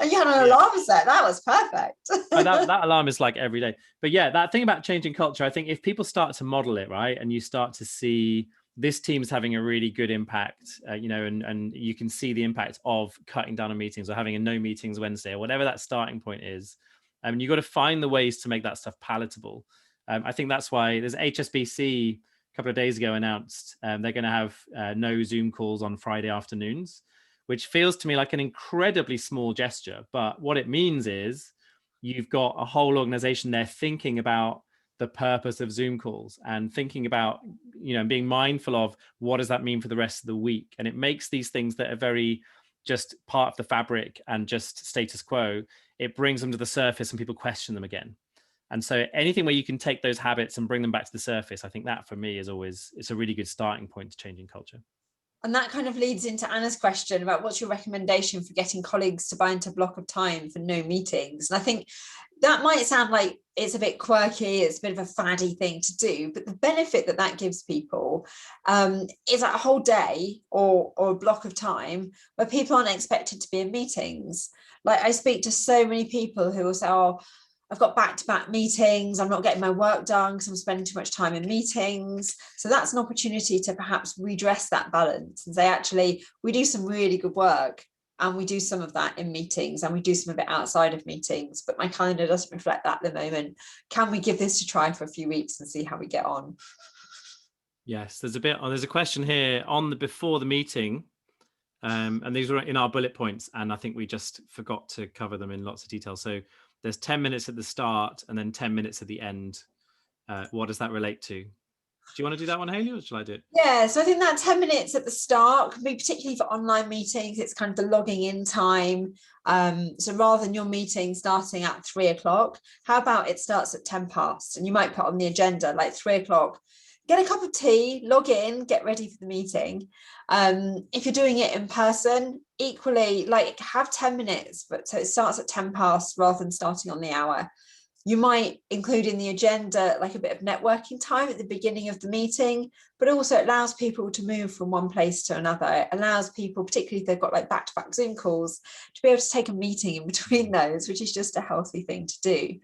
And you had an alarm set. That was perfect. that alarm is like every day. But yeah, that thing about changing culture, I think if people start to model it, right, and you start to see this team's having a really good impact, and you can see the impact of cutting down on meetings or having a no meetings Wednesday or whatever that starting point is. You've got to find the ways to make that stuff palatable. I think that's why there's HSBC a couple of days ago announced they're going to have no Zoom calls on Friday afternoons, which feels to me like an incredibly small gesture. But what it means is you've got a whole organization there thinking about the purpose of Zoom calls and thinking about, being mindful of what does that mean for the rest of the week. And it makes these things that are very just part of the fabric and just status quo, it brings them to the surface and people question them again. And so anything where you can take those habits and bring them back to the surface, I think that for me is always, it's a really good starting point to changing culture. And that kind of leads into Anna's question about what's your recommendation for getting colleagues to buy into a block of time for no meetings. And I think that might sound like it's a bit quirky, it's a bit of a faddy thing to do, but the benefit that that gives people is a whole day or a block of time where people aren't expected to be in meetings. Like, I speak to so many people who will say, oh, I've got back-to-back meetings, I'm not getting my work done because I'm spending too much time in meetings. So that's an opportunity to perhaps redress that balance and say, actually, we do some really good work and we do some of that in meetings and we do some of it outside of meetings, but my calendar doesn't reflect that at the moment. Can we give this a try for a few weeks and see how we get on? Yes, there's a question here on the before the meeting, and these were in our bullet points, and I think we just forgot to cover them in lots of detail. So there's 10 minutes at the start and then 10 minutes at the end. What does that relate to? Do you want to do that one, Hayley, or shall I do it? Yeah, so I think that 10 minutes at the start can be particularly for online meetings. It's kind of the logging in time. So rather than your meeting starting at 3 o'clock, how about it starts at 10 past? And you might put on the agenda like 3 o'clock, get a cup of tea, log in, get ready for the meeting. If you're doing it in person, equally, like, have 10 minutes, but so it starts at 10 past rather than starting on the hour. You might include in the agenda like a bit of networking time at the beginning of the meeting, but also it allows people to move from one place to another. It allows people, particularly if they've got like back-to-back Zoom calls, to be able to take a meeting in between those, which is just a healthy thing to do.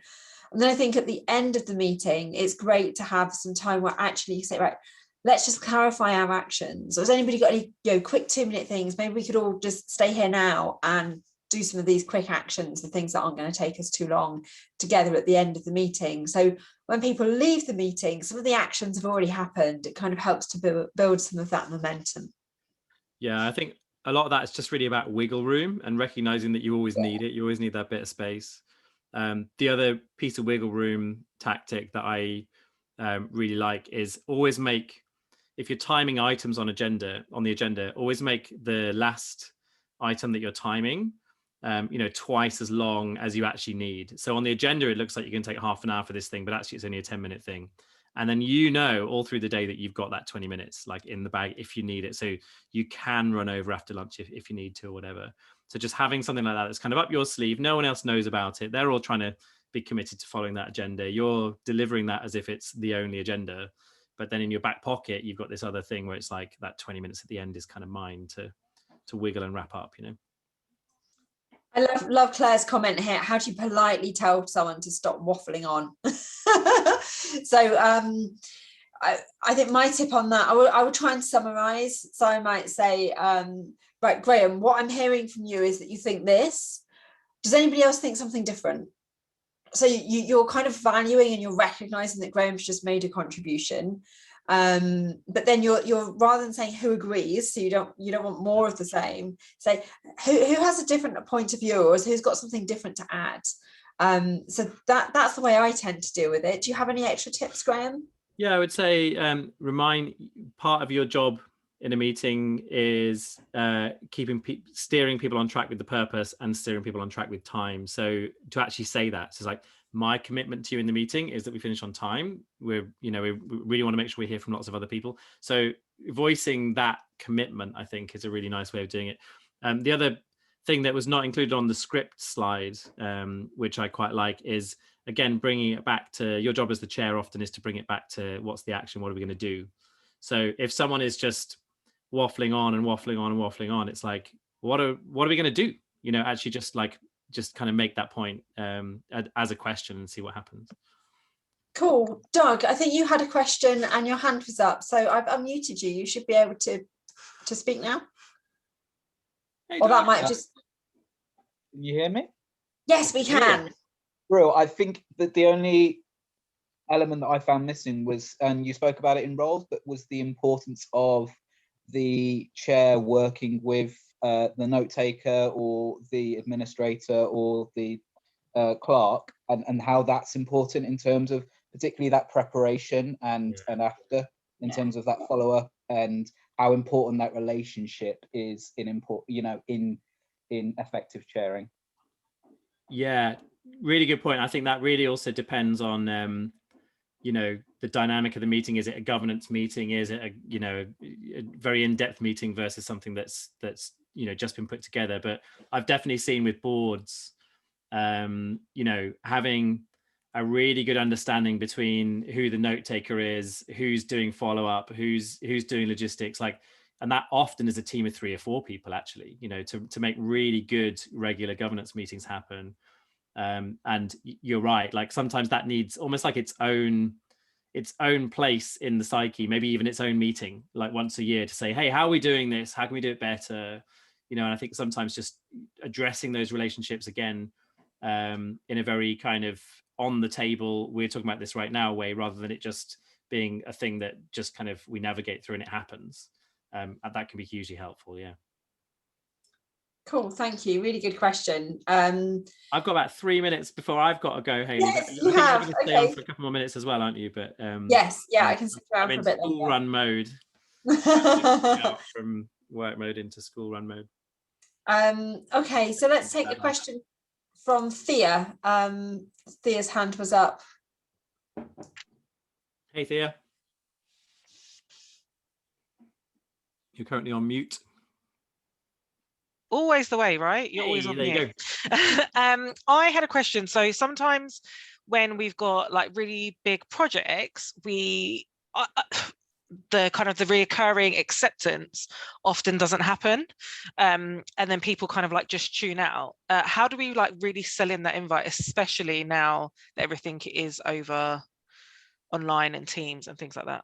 And then I think at the end of the meeting, it's great to have some time where actually you say, right, let's just clarify our actions. Or has anybody got any quick 2-minute things? Maybe we could all just stay here now and do some of these quick actions, the things that aren't going to take us too long, together at the end of the meeting. So when people leave the meeting, some of the actions have already happened. It kind of helps to build some of that momentum. Yeah, I think a lot of that is just really about wiggle room and recognizing that you always need it. You always need that bit of space. The other piece of wiggle room tactic that I really like is always make, if you're timing items on the agenda, always make the last item that you're timing twice as long as you actually need. So on the agenda, it looks like you're going to take half an hour for this thing, but actually it's only a 10-minute thing. And then all through the day that you've got that 20 minutes like in the bag if you need it. So you can run over after lunch if you need to or whatever. So just having something like that that's kind of up your sleeve. No one else knows about it. They're all trying to be committed to following that agenda. You're delivering that as if it's the only agenda. But then in your back pocket, you've got this other thing where it's like that 20 minutes at the end is kind of mine to wiggle and wrap up, I love Claire's comment here. How do you politely tell someone to stop waffling on? So I think my tip on that, I would try and summarize. So I might say, right, Graham, what I'm hearing from you is that you think this. Does anybody else think something different? So you're kind of valuing and you're recognizing that Graham's just made a contribution. But then you're rather than saying who agrees, so you don't want more of the same, say who has a different point of view or who's got something different to add. So that's the way I tend to deal with it. Do you have any extra tips, Graham? Yeah, I would say part of your job in a meeting is steering people on track with the purpose and steering people on track with time. So to actually say that, so it's like, my commitment to you in the meeting is that we finish on time. We really want to make sure we hear from lots of other people. So voicing that commitment, I think, is a really nice way of doing it. The other thing that was not included on the script slide, which I quite like, is, again, bringing it back to your job as the chair often is to bring it back to what's the action, what are we going to do? So if someone is just waffling on and waffling on and waffling on, it's like, what are we going to do? Actually just kind of make that point as a question and see what happens. Cool. Doug, I think you had a question and your hand was up, so I've unmuted you. You should be able to speak now. Hey, Or that Doug. might just... Can you hear me? Yes, we can. Real, I think that the only element that I found missing was, and you spoke about it in roles, but was the importance of the chair working with the note taker or the administrator or the clerk, and how that's important in terms of particularly that preparation and after, in terms of that follow-up, and how important that relationship is in effective chairing. Yeah, really good point. I think that really also depends on the dynamic of the meeting. Is it a governance meeting? Is it a very in-depth meeting versus something that's just been put together? But I've definitely seen with boards, having a really good understanding between who the note taker is, who's doing follow-up, who's doing logistics, and that often is a team of 3 or 4 people actually, to make really good regular governance meetings happen. And you're right, sometimes that needs almost like its own place in the psyche, maybe even its own meeting, once a year, to say, hey, how are we doing this? How can we do it better? And I think sometimes just addressing those relationships again, in a very kind of on the table, we're talking about this right now way, rather than it just being a thing that just kind of we navigate through and it happens. And that can be hugely helpful. Yeah. Cool, thank you. Really good question. I've got about 3 minutes before I've got to go, Hayley. Yes, I you think have. you're going to stay on for a couple more minutes as well, aren't you? But yes, yeah, I can stick around I'm for a in bit school longer. run mode. Out from work mode into school run mode. Okay, so let's take a question from Thea. Thea's hand was up. Hey, Thea. You're currently on mute. Always the way, right? You're always on mute. I had a question. So sometimes when we've got really big projects, the kind of the reoccurring acceptance often doesn't happen, and then people kind of just tune out. How do we really sell in that invite, especially now that everything is over online and Teams and things like that?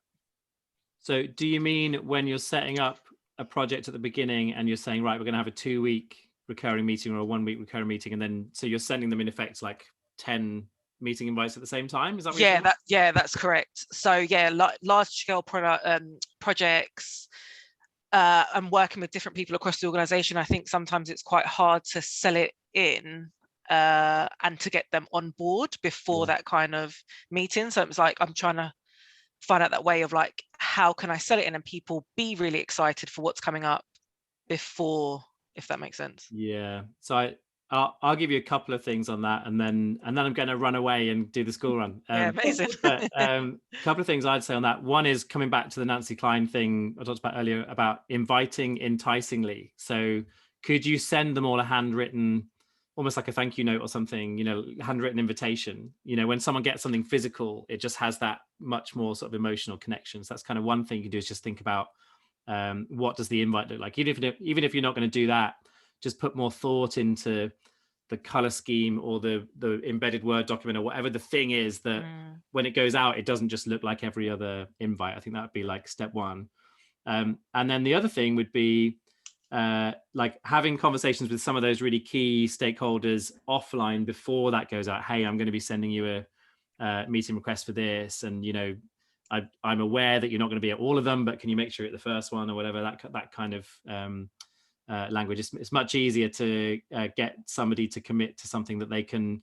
So do you mean when you're setting up a project at the beginning and you're saying, right, we're going to have a 2-week recurring meeting or a 1-week recurring meeting, and then so you're sending them in effect 10 meeting invites at the same time? Is that what you're saying? That's correct. So large scale projects, and working with different people across the organization, I think sometimes it's quite hard to sell it in and to get them on board before that kind of meeting. So it's I'm trying to find out that way of how can I sell it in and people be really excited for what's coming up before, if that makes sense. Yeah, so I'll give you a couple of things on that, and then I'm going to run away and do the school run. Amazing. But a couple of things I'd say on that. One is coming back to the Nancy Klein thing I talked about earlier about inviting enticingly. So could you send them all a handwritten, almost like a thank you note or something, handwritten invitation? When someone gets something physical, it just has that much more sort of emotional connection. So that's kind of one thing you can do, is just think about what does the invite look like? Even if you're not going to do that, just put more thought into the color scheme or the embedded Word document or whatever the thing is, that when it goes out, it doesn't just look like every other invite. I think that would be step one. And then the other thing would be having conversations with some of those really key stakeholders offline before that goes out. Hey, I'm going to be sending you a meeting request for this, and I'm aware that you're not going to be at all of them, but can you make sure you're at the first one, or whatever, that kind of language. It's much easier to get somebody to commit to something that they can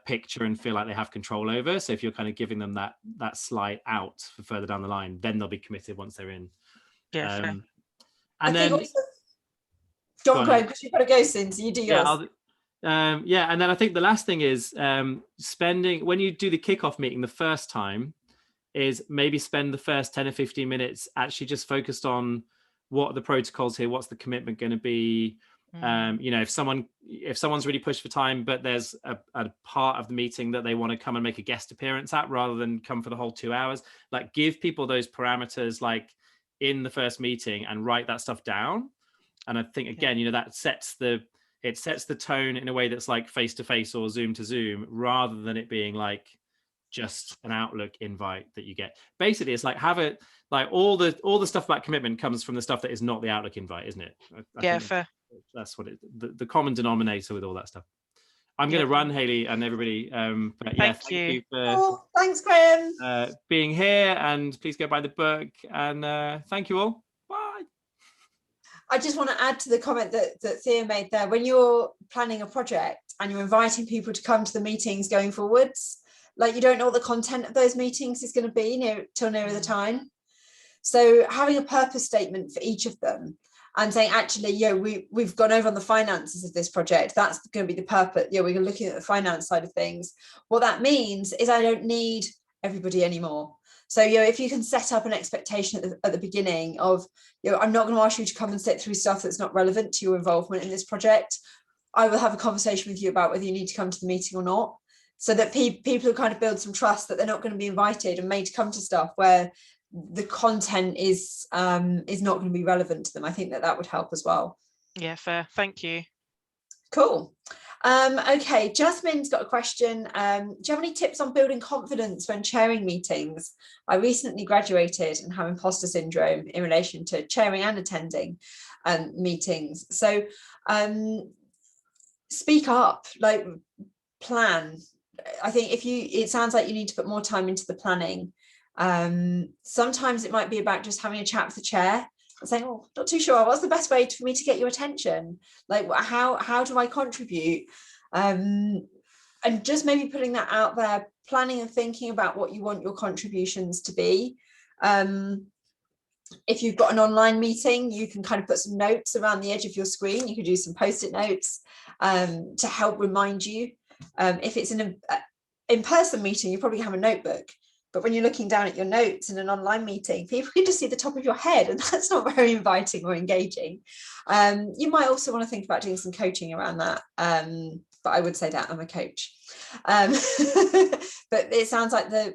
picture and feel like they have control over. So if you're kind of giving them that slight out for further down the line, then they'll be committed once they're in. And then also, John Graham, because you've got to go soon, so you do yours. And then I think the last thing is spending, when you do the kickoff meeting the first time, is maybe spend the first 10 or 15 minutes actually just focused on what are the protocols here, what's the commitment going to be. If someone's really pushed for time, but there's a part of the meeting that they want to come and make a guest appearance at rather than come for the whole 2 hours, give people those parameters in the first meeting and write that stuff down. And I think again, that sets the tone in a way that's face to face or Zoom to Zoom, rather than it being just an Outlook invite that you get. Basically, it's like have it like all the stuff about commitment comes from the stuff that is not the Outlook invite, isn't it? I think fair. that's what the common denominator with all that stuff. I'm going to run, Hayley, and everybody. But yeah, thank you for thanks, Graham, being here, and please go buy the book. And thank you all. Bye. I just want to add to the comment that Thea made there. When you're planning a project and you're inviting people to come to the meetings going forwards, like you don't know what the content of those meetings is going to be till nearer the time. So having a purpose statement for each of them and saying, actually, we've gone over on the finances of this project. That's going to be the purpose. We're looking at the finance side of things. What that means is I don't need everybody anymore. So, if you can set up an expectation at the beginning of, I'm not going to ask you to come and sit through stuff that's not relevant to your involvement in this project. I will have a conversation with you about whether you need to come to the meeting or not, so that people kind of build some trust that they're not going to be invited and made to come to stuff where the content is not going to be relevant to them. I think that would help as well. Yeah, fair. Thank you. Cool. Okay, Jasmine's got a question. Do you have any tips on building confidence when chairing meetings? I recently graduated and have imposter syndrome in relation to chairing and attending meetings. So speak up, like plan. I think it sounds like you need to put more time into the planning. Sometimes it might be about just having a chat with the chair and saying, oh, not too sure, what's the best way for me to get your attention? Like, how do I contribute? And just maybe putting that out there, planning and thinking about what you want your contributions to be. If you've got an online meeting, you can kind of put some notes around the edge of your screen. You could do some post-it notes to help remind you. If it's an in-person meeting, you probably have a notebook. But when you're looking down at your notes in an online meeting, people can just see the top of your head, and that's not very inviting or engaging. You might also want to think about doing some coaching around that. But I would say that I'm a coach. But it sounds like the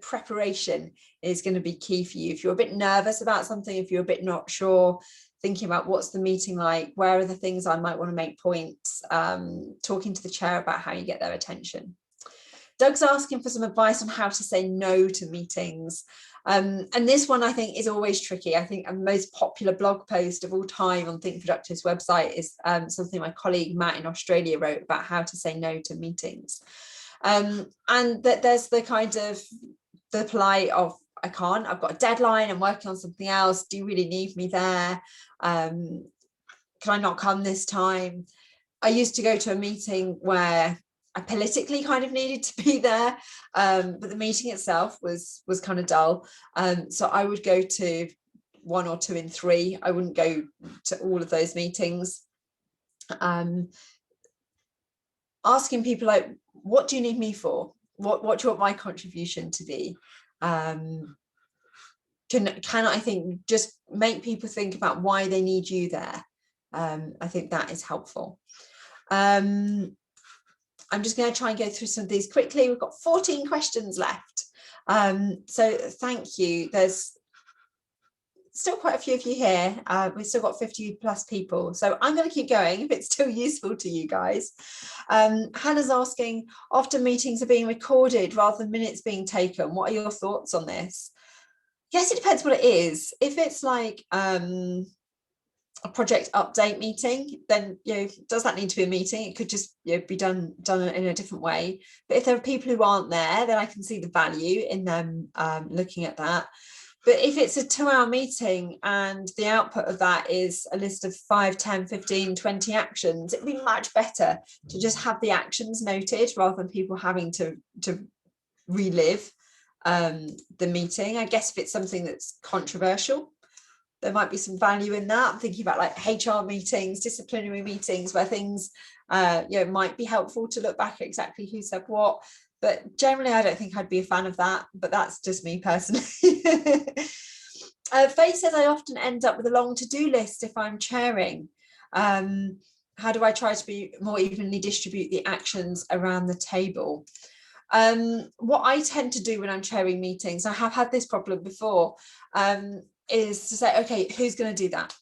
preparation is going to be key for you. If you're a bit nervous about something, if you're a bit not sure, thinking about what's the meeting like, where are the things I might want to make points, talking to the chair about how you get their attention. Doug's asking for some advice on how to say no to meetings. And this one I think is always tricky. I think a most popular blog post of all time on Think Productive's website is something my colleague Matt in Australia wrote about how to say no to meetings. And that there's the kind of the polite of, I can't, I've got a deadline, I'm working on something else, do you really need me there? Can I not come this time? I used to go to a meeting where I politically kind of needed to be there, but the meeting itself was kind of dull. So I would go to 1 or 2 in 3. I wouldn't go to all of those meetings. Asking people like, what do you need me for? What do you want my contribution to be? Can I think just make people think about why they need you there? I think that is helpful. I'm just going to try and go through some of these quickly. We've got 14 questions left. So thank you. There's still quite a few of you here. We've still got 50 plus people. So I'm going to keep going if it's still useful to you guys. Hannah's asking, often meetings are being recorded rather than minutes being taken. What are your thoughts on this? Yes, it depends what it is. If it's like a project update meeting, then does that need to be a meeting? It could just be done in a different way. But if there are people who aren't there, then I can see the value in them looking at that. But if it's a 2-hour meeting and the output of that is a list of 5, 10, 15, 20 actions, it'd be much better to just have the actions noted rather than people having to relive the meeting. I guess if it's something that's controversial, there might be some value in that. I'm thinking about like HR meetings, disciplinary meetings, where things might be helpful to look back at exactly who said what. But generally, I don't think I'd be a fan of that. But that's just me personally. Faye says, I often end up with a long to-do list if I'm chairing. How do I try to be more evenly distribute the actions around the table? What I tend to do when I'm chairing meetings, I have had this problem before, is to say, okay, who's going to do that?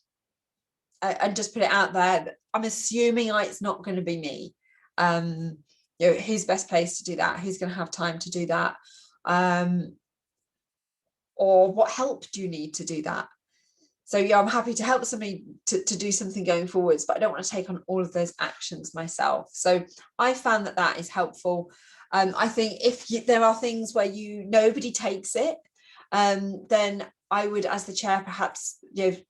And just put it out there. I'm assuming it's not going to be me. who's best placed to do that, who's going to have time to do that, or what help do you need to do that. So I'm happy to help somebody to do something going forwards, but I don't want to take on all of those actions myself. So I found that is helpful. I think if there are things where nobody takes it, then I would, as the chair, perhaps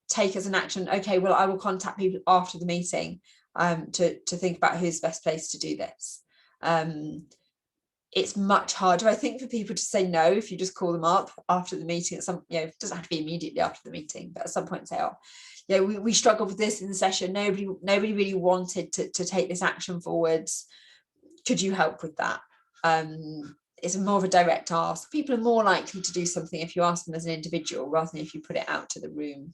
take as an action, okay, well, I will contact people after the meeting to think about who's best placed to do this. It's much harder, I think, for people to say no if you just call them up after the meeting. At some, it doesn't have to be immediately after the meeting, but at some point say, oh, we struggled with this in the session. Nobody really wanted to take this action forwards. Could you help with that? It's more of a direct ask. People are more likely to do something if you ask them as an individual rather than if you put it out to the room.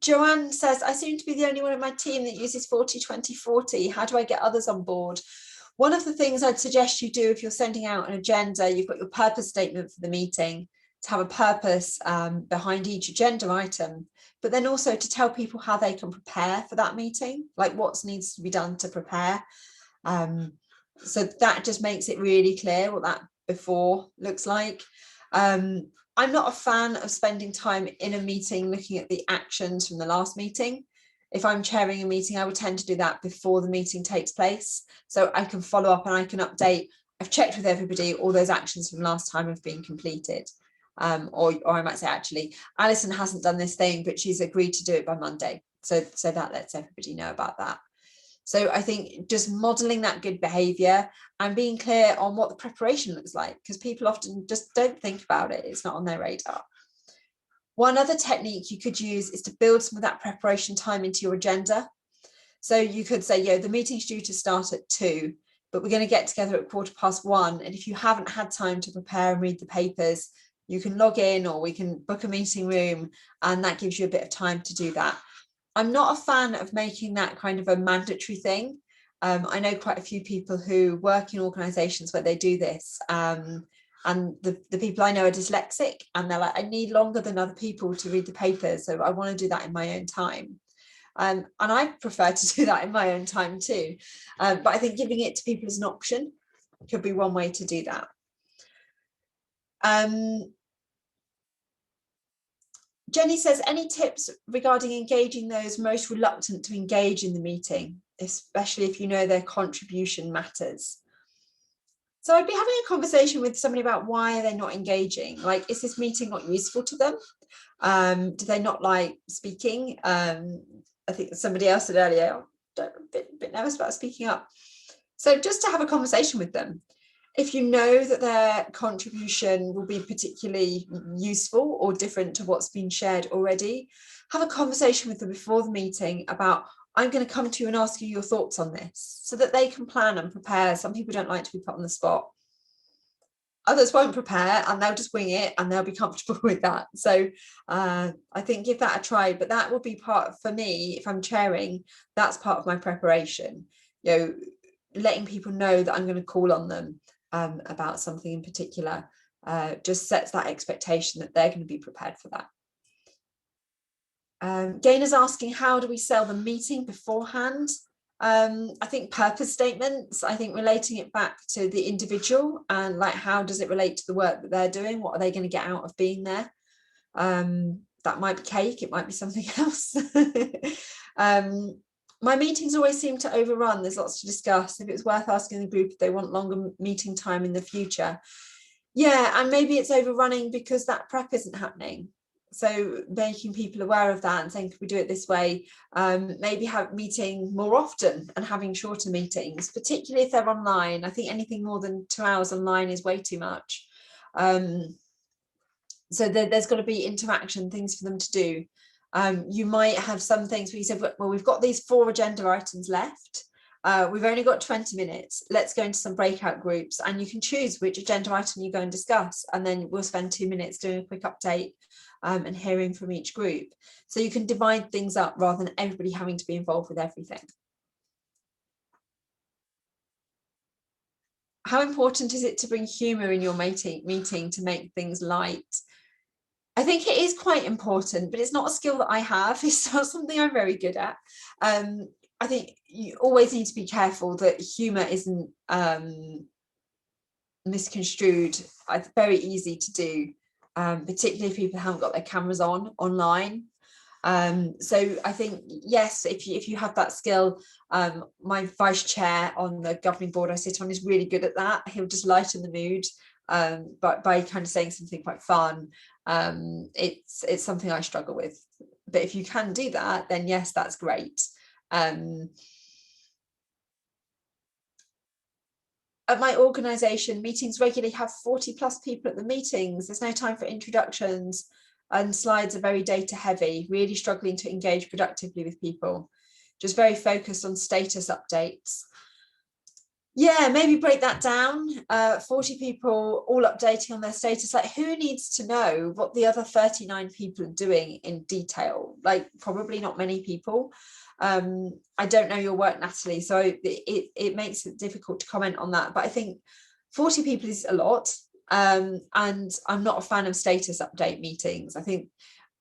Joanne says, I seem to be the only one in my team that uses 40-20-40. How do I get others on board? One of the things I'd suggest you do if you're sending out an agenda, you've got your purpose statement for the meeting, to have a purpose behind each agenda item, but then also to tell people how they can prepare for that meeting, like what needs to be done to prepare. So that just makes it really clear what that before looks like. I'm not a fan of spending time in a meeting looking at the actions from the last meeting. If I'm chairing a meeting, I would tend to do that before the meeting takes place. So I can follow up and I can update. I've checked with everybody, all those actions from last time have been completed. Or I might say, actually, Alison hasn't done this thing, but she's agreed to do it by Monday. So that lets everybody know about that. So I think just modeling that good behavior and being clear on what the preparation looks like, because people often just don't think about it. It's not on their radar. One other technique you could use is to build some of that preparation time into your agenda. So you could say, the meeting's due to start at 2, but we're going to get together at 1:15. And if you haven't had time to prepare and read the papers, you can log in, or we can book a meeting room, and that gives you a bit of time to do that. I'm not a fan of making that kind of a mandatory thing. I know quite a few people who work in organisations where they do this, and the people I know are dyslexic, and they're like, I need longer than other people to read the papers, so I want to do that in my own time. And I prefer to do that in my own time too. But I think giving it to people as an option could be one way to do that. Jenny says, any tips regarding engaging those most reluctant to engage in the meeting, especially if you know their contribution matters? So I'd be having a conversation with somebody about why they're not engaging. Like, is this meeting not useful to them? Do they not like speaking? I think somebody else said earlier, I'm a bit nervous about speaking up. So just to have a conversation with them. If you know that their contribution will be particularly useful or different to what's been shared already, have a conversation with them before the meeting about, I'm going to come to you and ask you your thoughts on this, so that they can plan and prepare. Some people don't like to be put on the spot. Others won't prepare and they'll just wing it and they'll be comfortable with that. So I think give that a try, but that will be part, for me, if I'm chairing, that's part of my preparation. Letting people know that I'm going to call on them about something in particular just sets that expectation that they're going to be prepared for that. Gainer's asking, how do we sell the meeting beforehand? I think purpose statements, I think relating it back to the individual and like, how does it relate to the work that they're doing? What are they going to get out of being there? That might be cake, it might be something else. My meetings always seem to overrun. There's lots to discuss. If it's worth asking the group if they want longer meeting time in the future. Yeah, and maybe it's overrunning because that prep isn't happening. So making people aware of that and saying, can we do it this way? Maybe have meeting more often and having shorter meetings, particularly if they're online. I think anything more than 2 hours online is way too much. So there's got to be interaction, things for them to do. You might have some things where you said, well, we've got these 4 agenda items left. We've only got 20 minutes. Let's go into some breakout groups, and you can choose which agenda item you go and discuss. And then we'll spend 2 minutes doing a quick update and hearing from each group. So you can divide things up rather than everybody having to be involved with everything. How important is it to bring humour in your meeting to make things light? I think it is quite important, but it's not a skill that I have. It's not something I'm very good at. I think you always need to be careful that humour isn't misconstrued. It's very easy to do, particularly if people haven't got their cameras on online. So I think, yes, if you have that skill, my vice chair on the governing board I sit on is really good at that. He'll just lighten the mood, but by kind of saying something quite fun. It's something I struggle with, but if you can do that, then yes, that's great. At my organisation, meetings regularly have 40 plus people at the meetings. There's no time for introductions, and slides are very data heavy, really struggling to engage productively with people, just very focused on status updates. Yeah, maybe break that down. 40 people all updating on their status. Like, who needs to know what the other 39 people are doing in detail? Like, probably not many people. I don't know your work, Natalie, so it makes it difficult to comment on that. But I think 40 people is a lot. And I'm not a fan of status update meetings. I think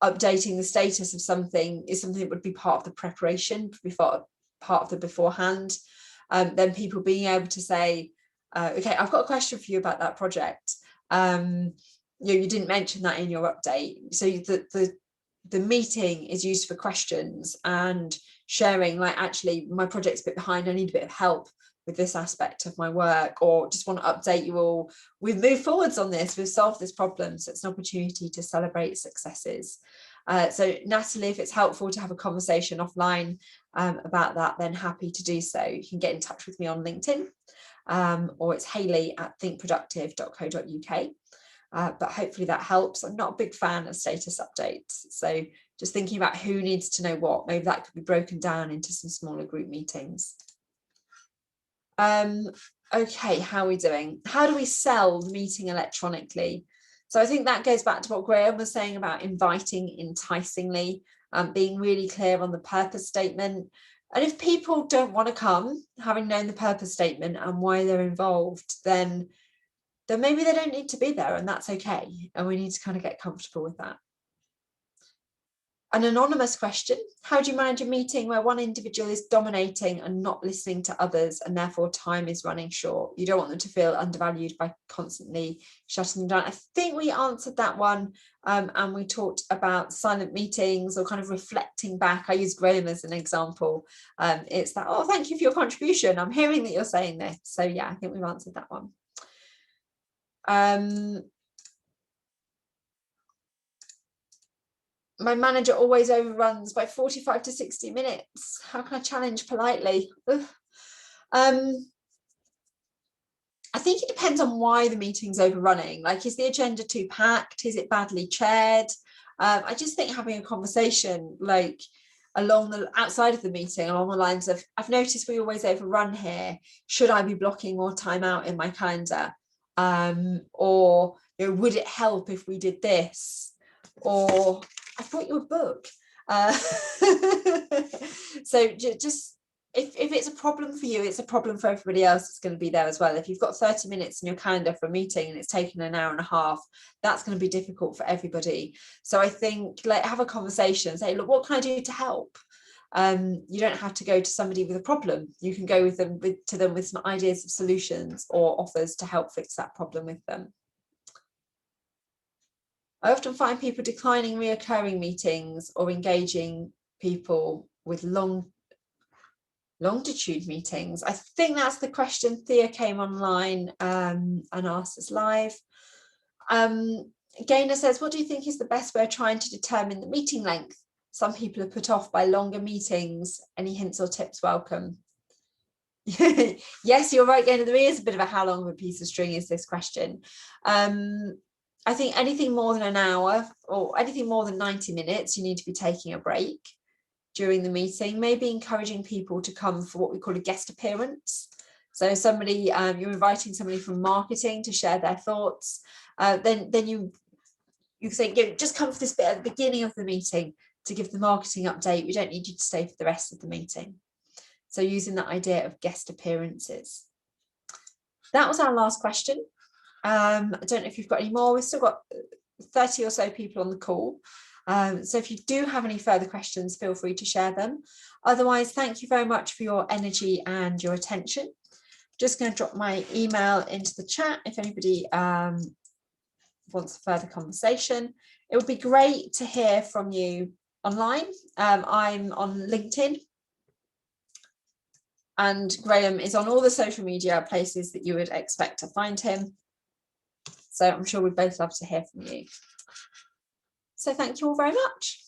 updating the status of something is something that would be part of the preparation, part of the beforehand. Then people being able to say, okay, I've got a question for you about that project. You didn't mention that in your update. So the meeting is used for questions and sharing, like, actually my project's a bit behind, I need a bit of help with this aspect of my work, or just want to update you all, we've moved forwards on this, we've solved this problem. So it's an opportunity to celebrate successes. So Natalie, if it's helpful to have a conversation offline about that, then happy to do so. You can get in touch with me on LinkedIn, or it's hayley@thinkproductive.co.uk. But hopefully that helps. I'm not a big fan of status updates, so just thinking about who needs to know what, maybe that could be broken down into some smaller group meetings. Okay, how are we doing? How do we sell the meeting electronically? So I think that goes back to what Graham was saying about inviting enticingly, being really clear on the purpose statement. And if people don't want to come, having known the purpose statement and why they're involved, then maybe they don't need to be there, and that's okay. And we need to kind of get comfortable with that. An anonymous question: how do you manage a meeting where one individual is dominating and not listening to others, and therefore time is running short? You don't want them to feel undervalued by constantly shutting them down. I think we answered that one, and we talked about silent meetings, or kind of reflecting back. I use Graham as an example. It's that, oh, thank you for your contribution, I'm hearing that you're saying this. So yeah, I think we've answered that one. My manager always overruns by 45 to 60 minutes. How can I challenge politely? I think it depends on why the meeting's overrunning. Like, is the agenda too packed? Is it badly chaired? I just think having a conversation, like, outside of the meeting, along the lines of, I've noticed we always overrun here. Should I be blocking more time out in my calendar? Or, would it help if we did this? Or, I thought you were a book. So just if it's a problem for you, it's a problem for everybody else that's going to be there as well. If you've got 30 minutes in your calendar for a meeting and it's taken an hour and a half, that's going to be difficult for everybody. So I think, like, have a conversation, say, look, what can I do to help? You don't have to go to somebody with a problem. You can go to them with some ideas of solutions or offers to help fix that problem with them. I often find people declining reoccurring meetings or engaging people with longitude meetings. I think that's the question. Thea came online and asked us live. Gaynor says, what do you think is the best way of trying to determine the meeting length? Some people are put off by longer meetings. Any hints or tips welcome? Yes, you're right, Gaynor. There is a bit of a how long of a piece of string is this question. I think anything more than an hour or anything more than 90 minutes, you need to be taking a break during the meeting, maybe encouraging people to come for what we call a guest appearance. So somebody, you're inviting somebody from marketing to share their thoughts. Then you say, just come for this bit at the beginning of the meeting to give the marketing update. We don't need you to stay for the rest of the meeting. So using that idea of guest appearances. That was our last question. I don't know if you've got any more. We've still got 30 or so people on the call. So if you do have any further questions, feel free to share them. Otherwise, thank you very much for your energy and your attention. Just going to drop my email into the chat if anybody wants a further conversation. It would be great to hear from you online. I'm on LinkedIn, and Graham is on all the social media places that you would expect to find him. So I'm sure we'd both love to hear from you. So thank you all very much.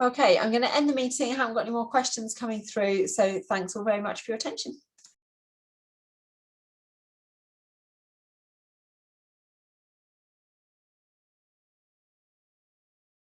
Okay, I'm going to end the meeting. I haven't got any more questions coming through. So thanks all very much for your attention.